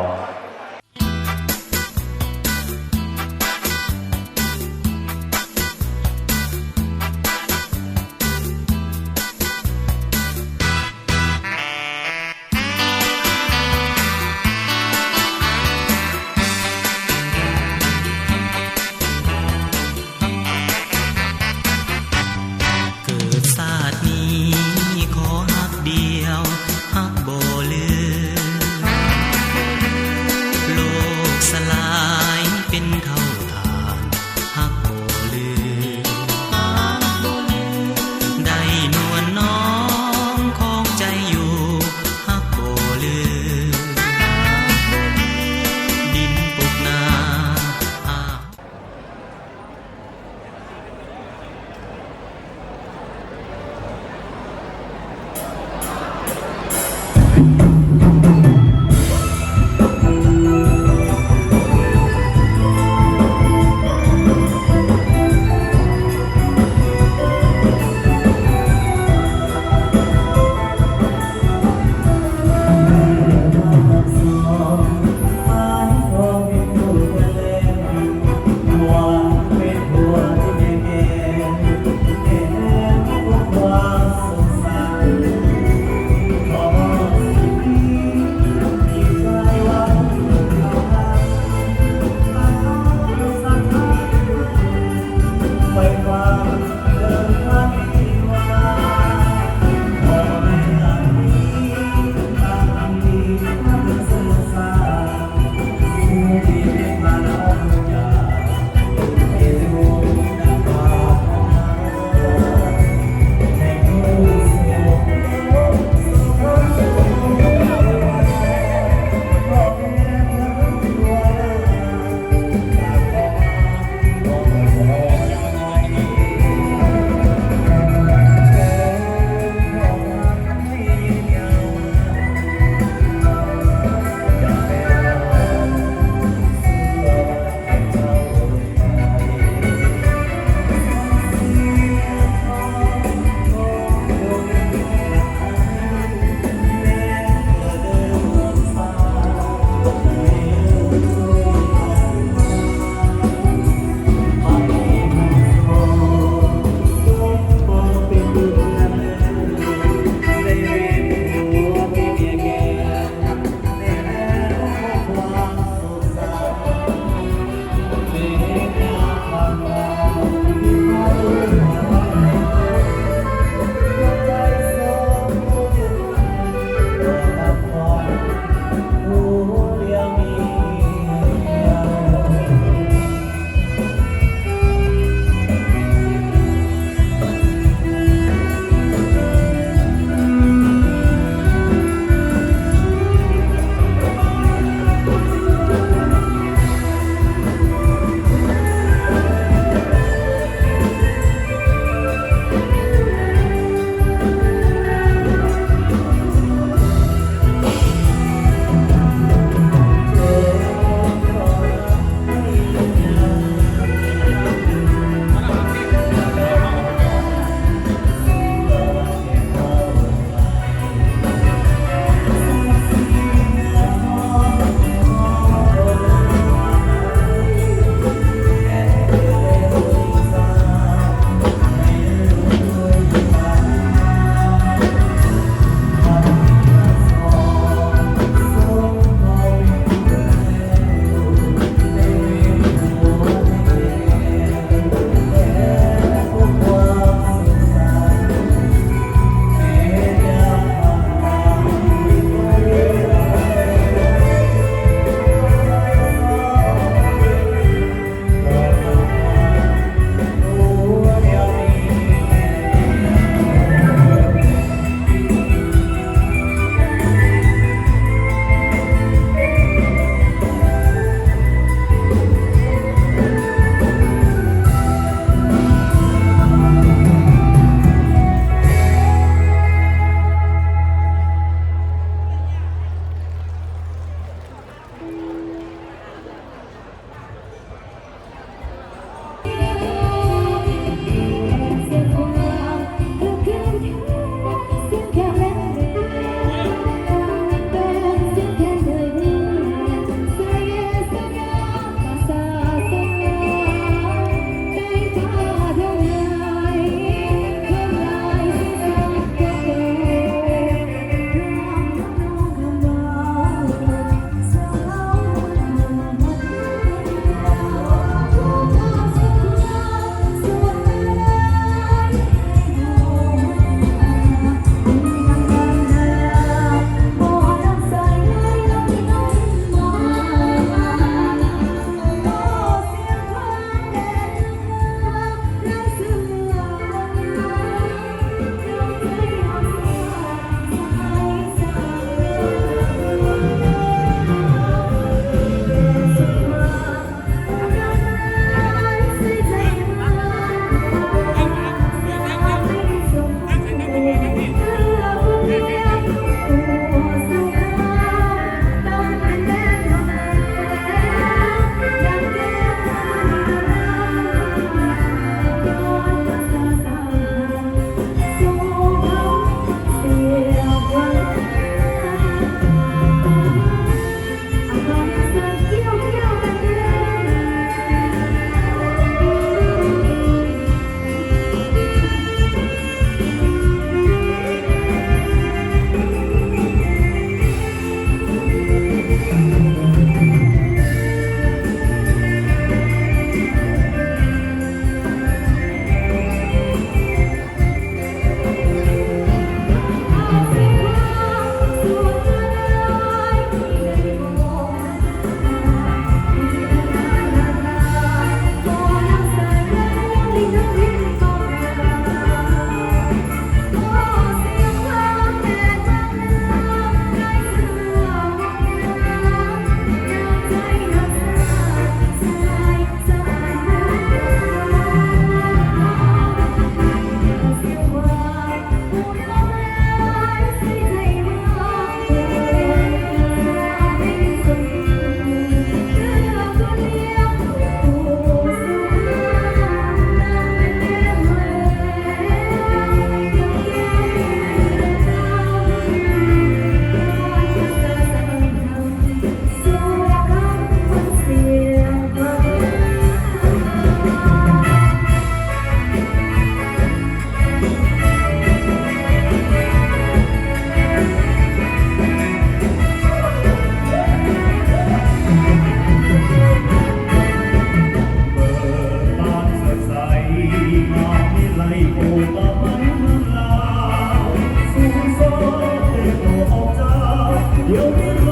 Hãy subscribe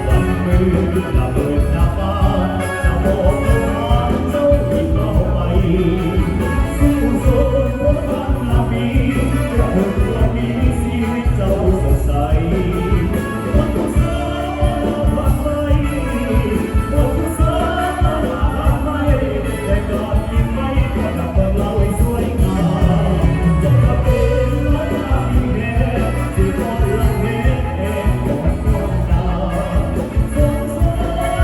cho kênh Ghiền Mì Gõ để không bỏ lỡ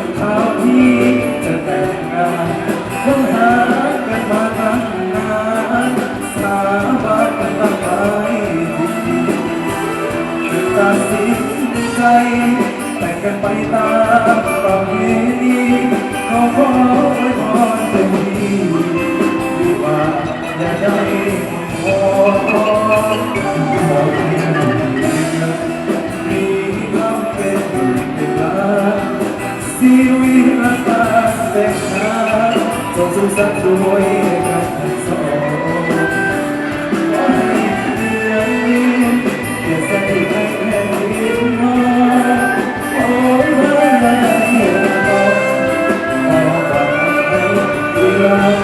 นข่าวที่จะแต่งงานค้นหากันมาตั้งนานสาบานกันตั้งหลายทีจึงตัดสินใจแต่งกันไปตามประเพณีเขาขอไว้พรเต็มที่ดีกว่าอย่าได้ขอมีคำเป็นเวลาชีวิตรักการแต่งงานจงสุขสันต์ด้วยกันทั้งสองขอให้เดือนนี้เกิดสติให้แผ่นดินน้องโอ้ยเมื่อไหร่ก็ขอฝากให้เดือน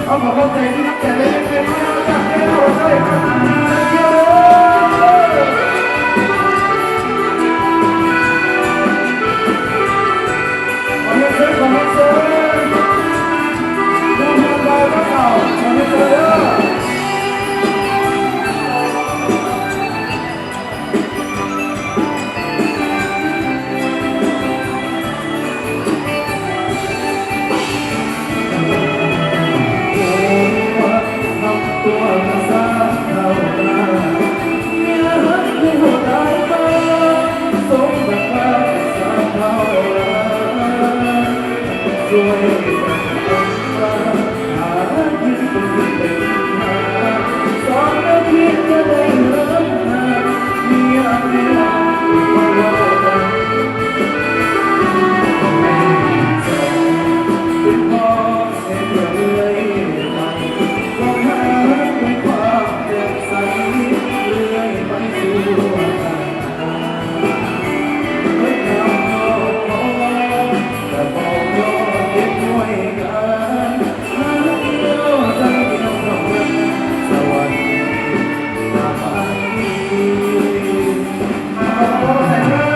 เอาขอเข้าใจที่นักแต่เล่นเป็นไม่เอาจากแก้วใช่ครับเดี๋ยวขอให้เจอขอให้เจอดูมันไปก็เก่าขอให้เจอตัวมาสร้างเราเนี่ยรักที่หัวใจฟ้าสมบัติฟ้าสร้างเราช่วยกันฟ้าหาที่เป็นเป็นหาสอนแล้วที่จะได้เริ่มหามีอะไรมาเล่ากันไม่สอนเป็นพ่อเห็นเลยก็หาด้วยความเจ็บใสเรื่อยไปสู่วันไม่ทำยอดขอแต่บอกยอดเก็บด้วยกันหาเดียวใจเดียวกับวันสวรรค์ตาดีขอแต่งงาน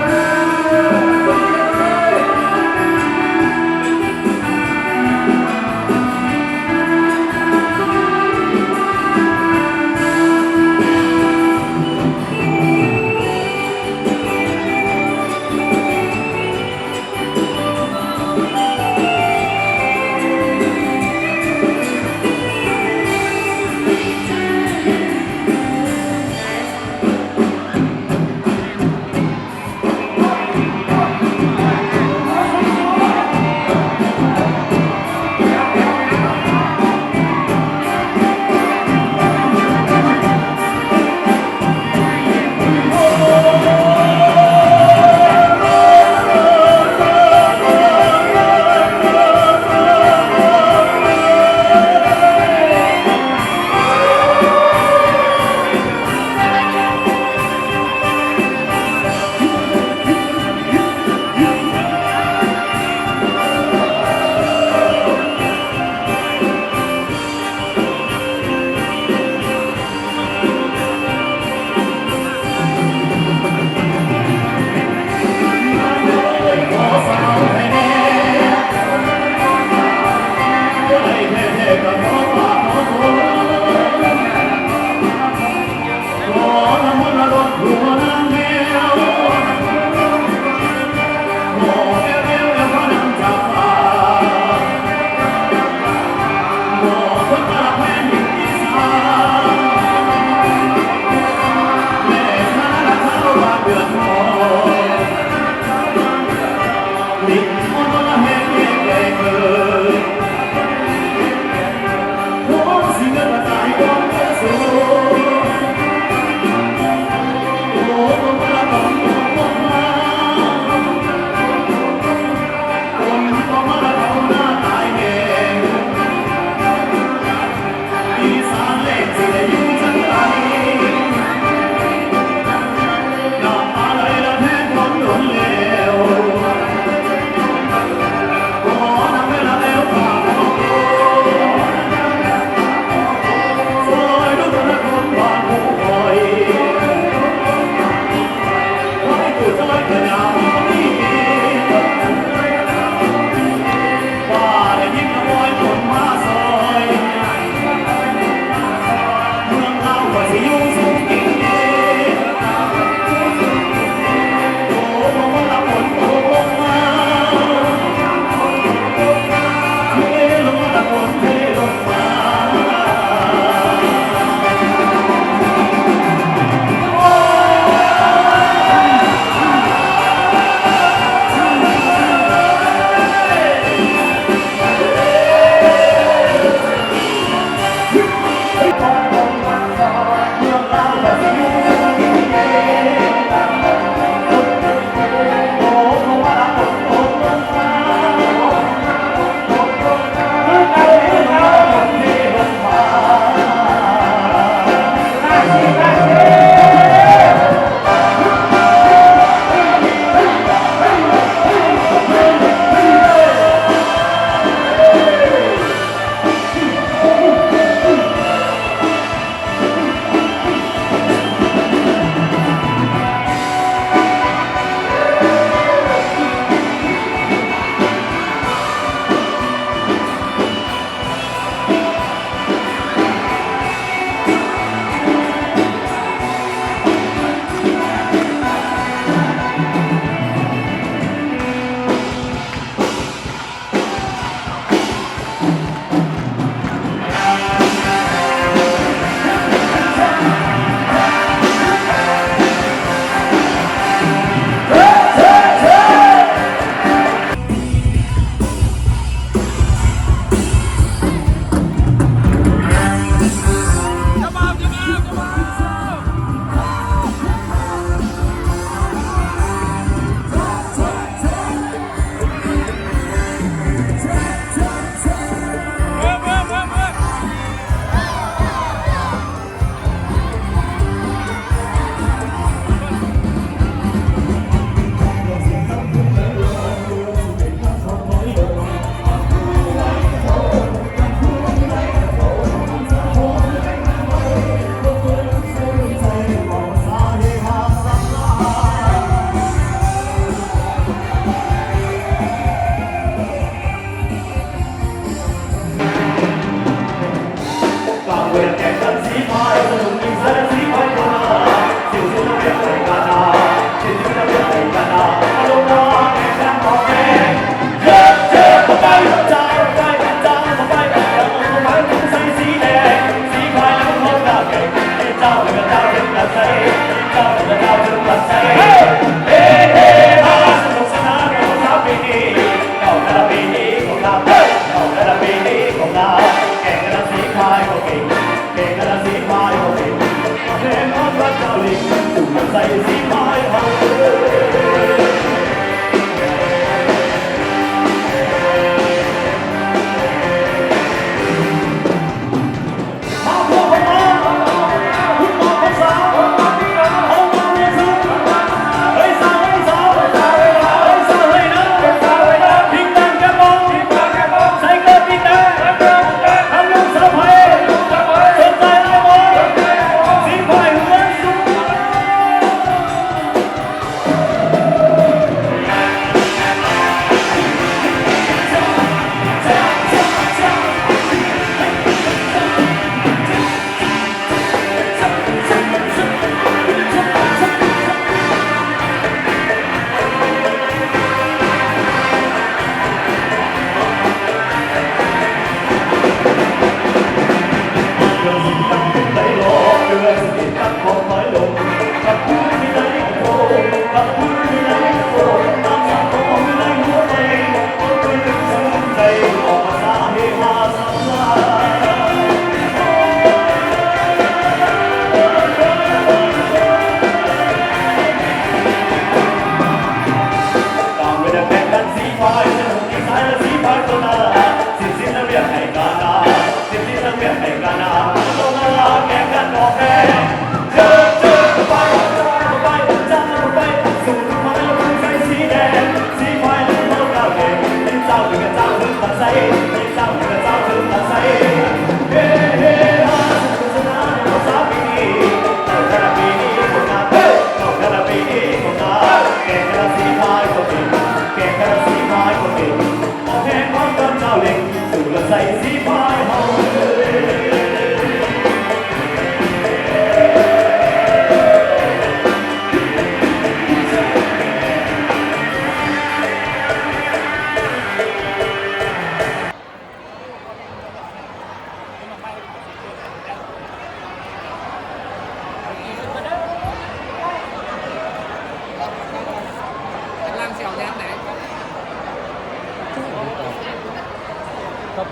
ครับ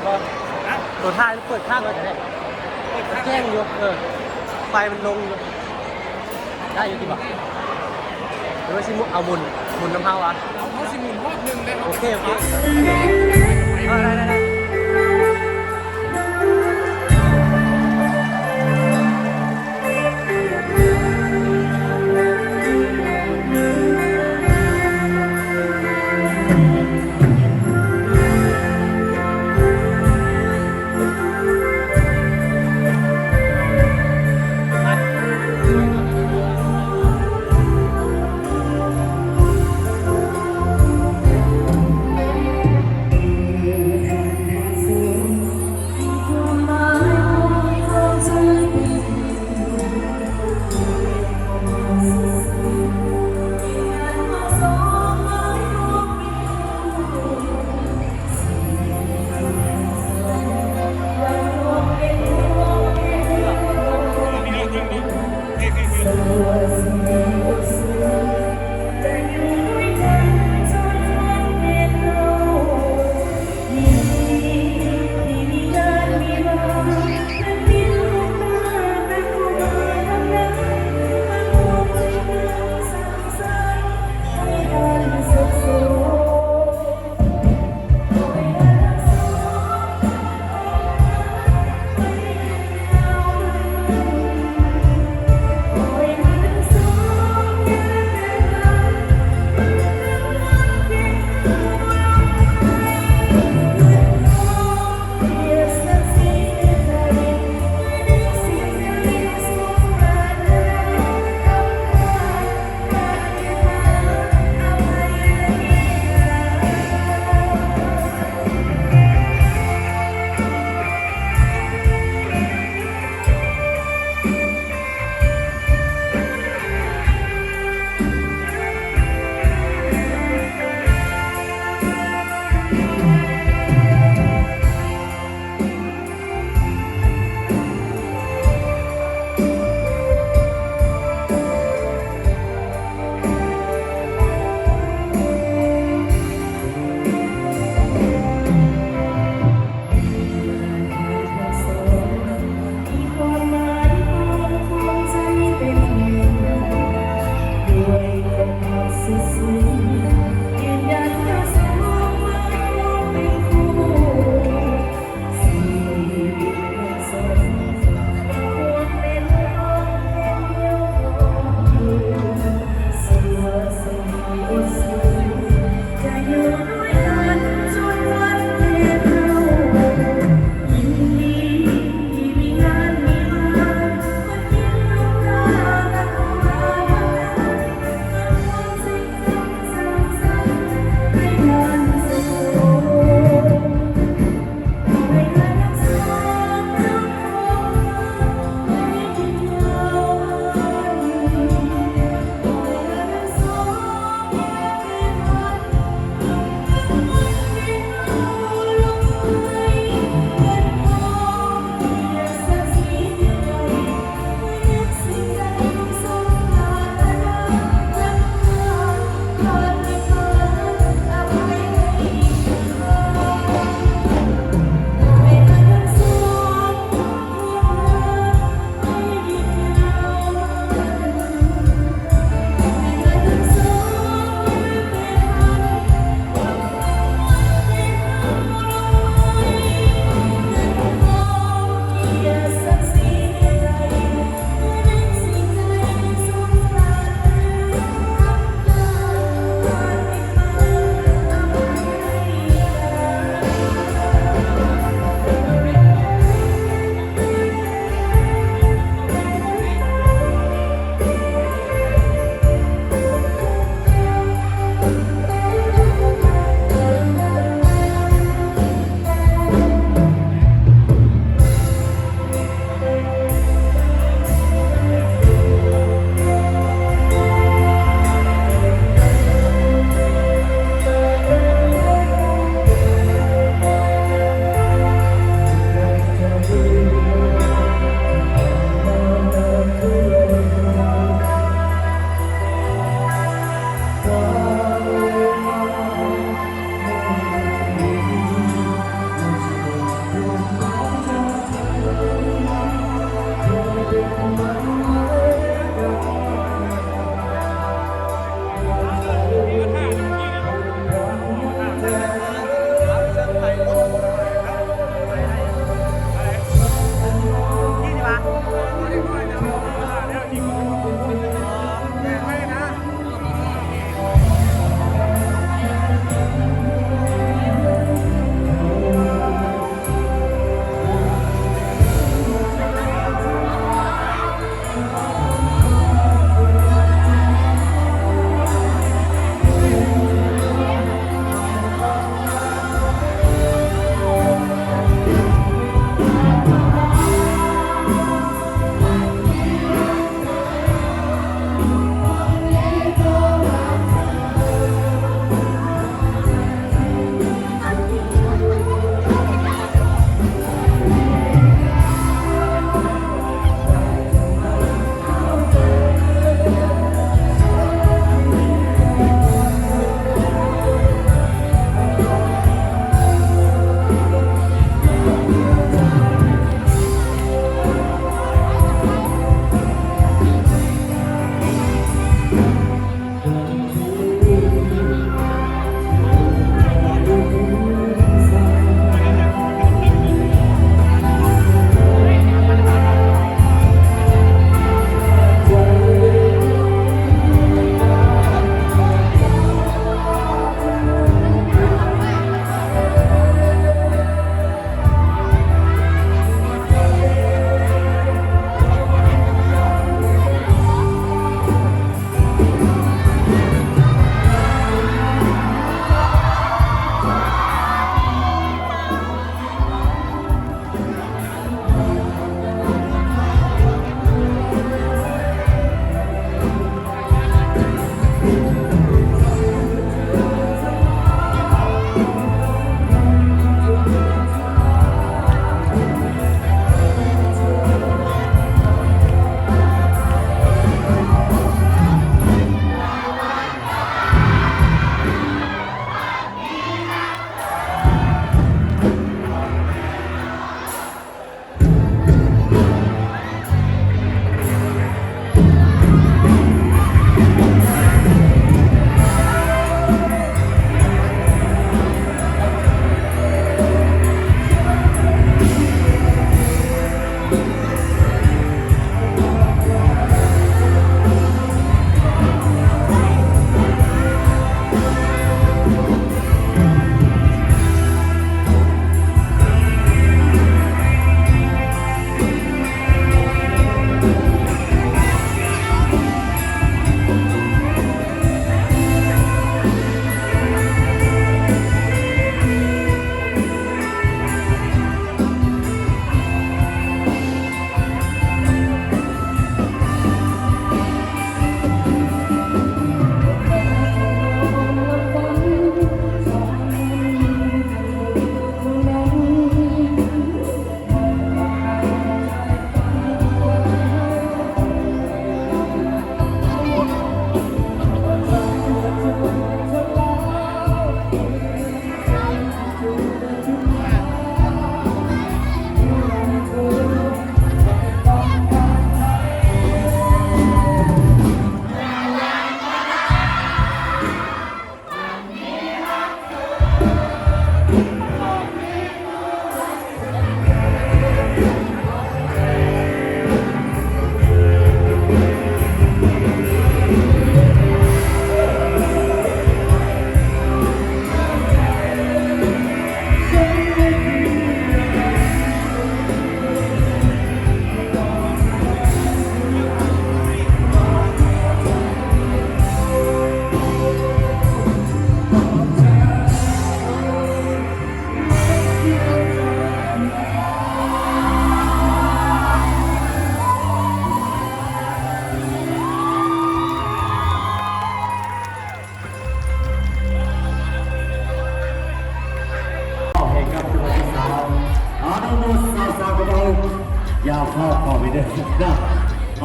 ก็ตัวท้ายเปิดข้างก็จะได้แจ้งอยู่ไฟมันลงอยู่ได้อยู่ที่บ่หรือว่าสิเอาบุญน้ำเผาอ่ะเอาสิมุนรอบนึงได้โอเคได้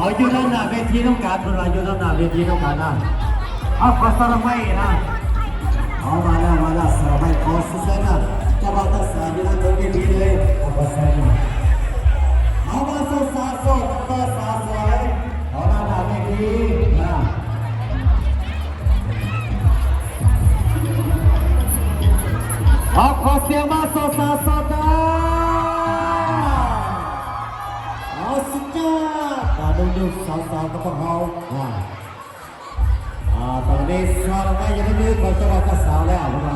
เอาอยู่ด้านหน้าเวทีต้องการคนละอยู่ด้านหน้าเวทีต้องการนะเอาขอสารไฟนะเอามาแล้วสารไฟขอสุดเลยนะจะมาตัดสายอยู่ด้านบนเวทีเลยเอาขอสารไฟเอามาสดต่อสาวสวยเอาด้านหน้าเวทีนะเอาขอเสียงมาสดเอาสุดยอดดูสาวๆก็ต้องเอาตอนนี้สาวไม่ยังไม่ยืดเขาจะมากับสาวแล้วพวกเรา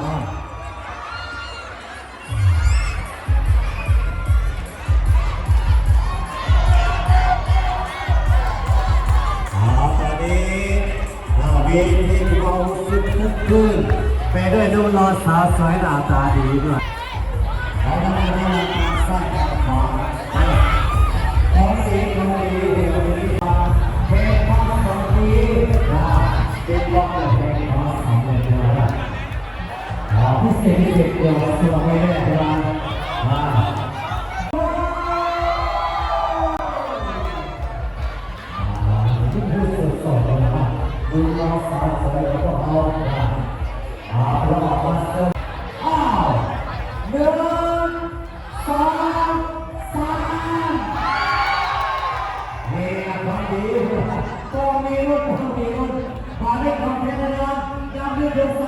ตอนนี้วีที่เราสุดทุกคืนไปด้วยนุ่มรอสาวสวยหน้าตาดีด้วยเขาทำงานในการสร้างของสีตรงนี้เดี๋ยวนี้มาเพลงความสมดีเป็นร้องเพลงความสมดีพิเศษเด็กเดียวสมัยแรกเวลาที่ผู้สื่อสารนะครับดูน้องสาวสวยแล้วก็เอาเราออกมาเสิร์ฟ1 2 3นี่นะครับดีก็มีรุ่นมาได้คอนเทนต์นะครับย้ำด้วยเดือน3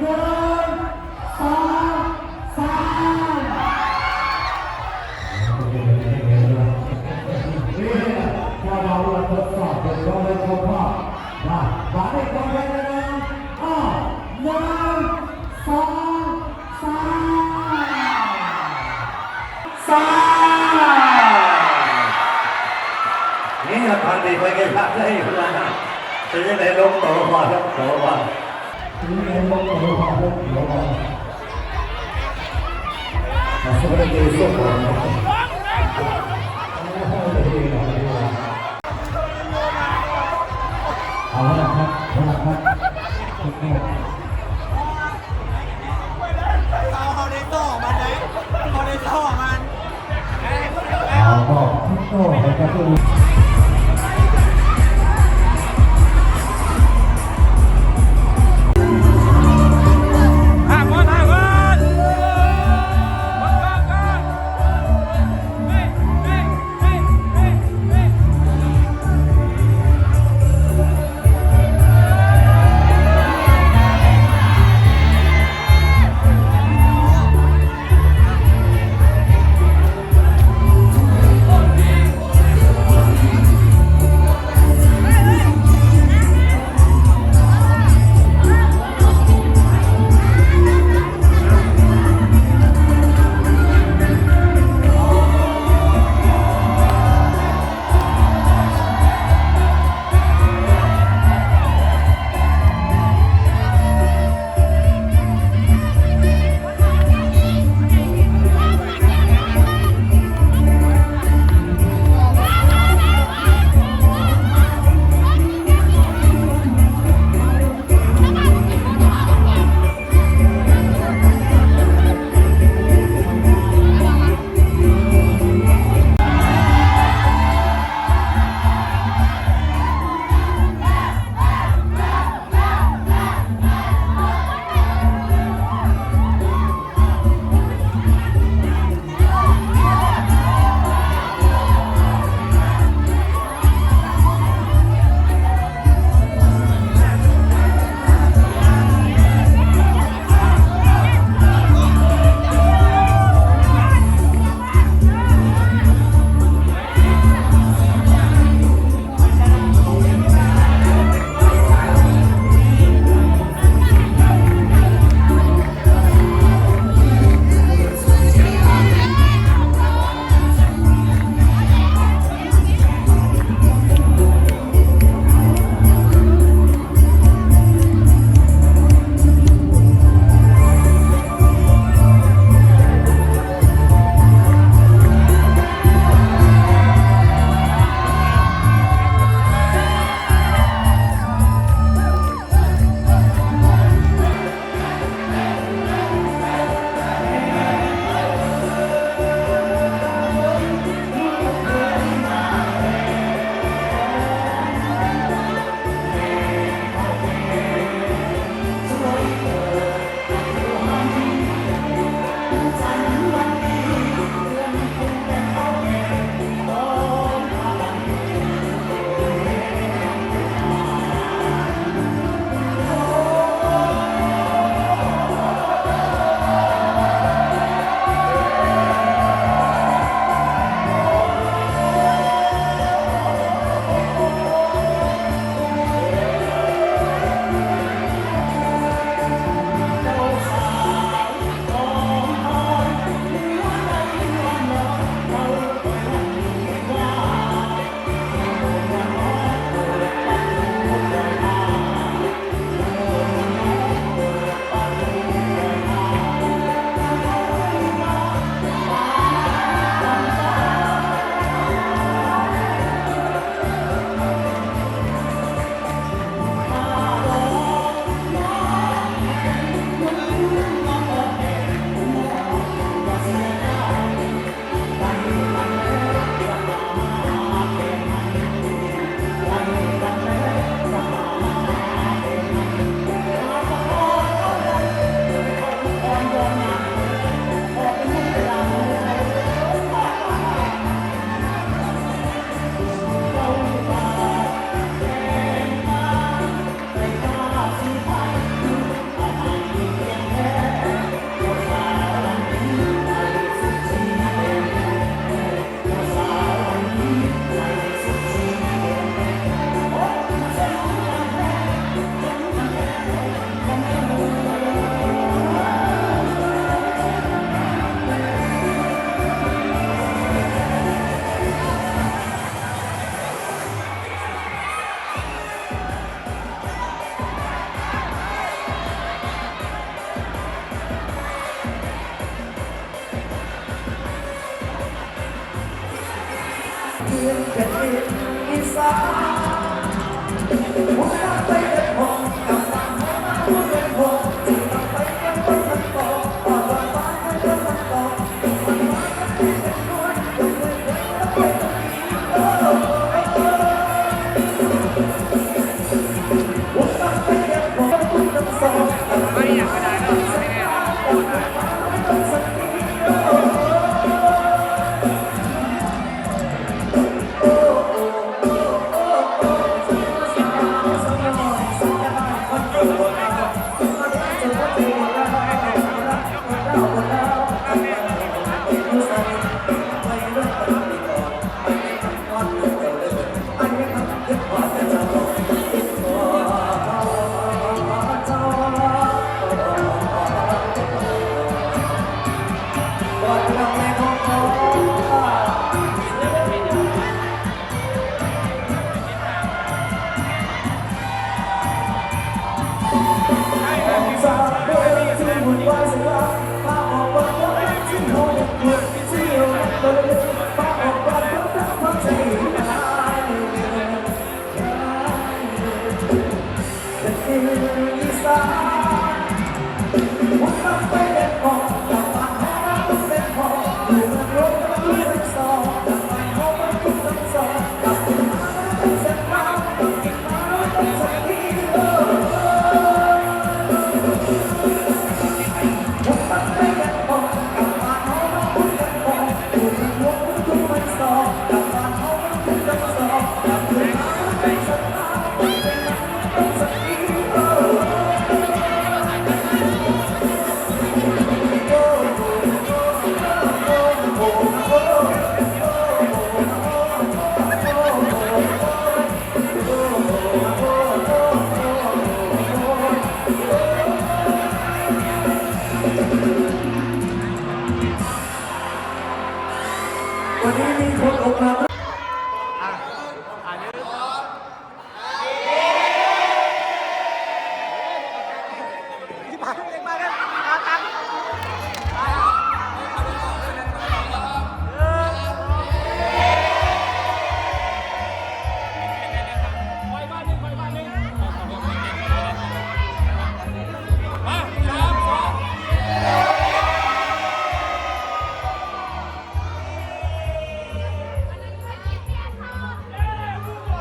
1 2 3ถ้าเราทดสอบเป็นก็เลยพบว่ามาได้คอนเทนต์นะครับ1 2 3นี่พันดีไปกันพักได้อยู่แล้วจะยังไงลงโตพอแล้วโตพอจะยังไงลงโตพอแล้วโตพอสวัสดีสุขเอาละครับเขาได้ต่อมันเลยเขาได้ต่อมัน เอาบอกทุกโต้ไปกับตัว Sorry.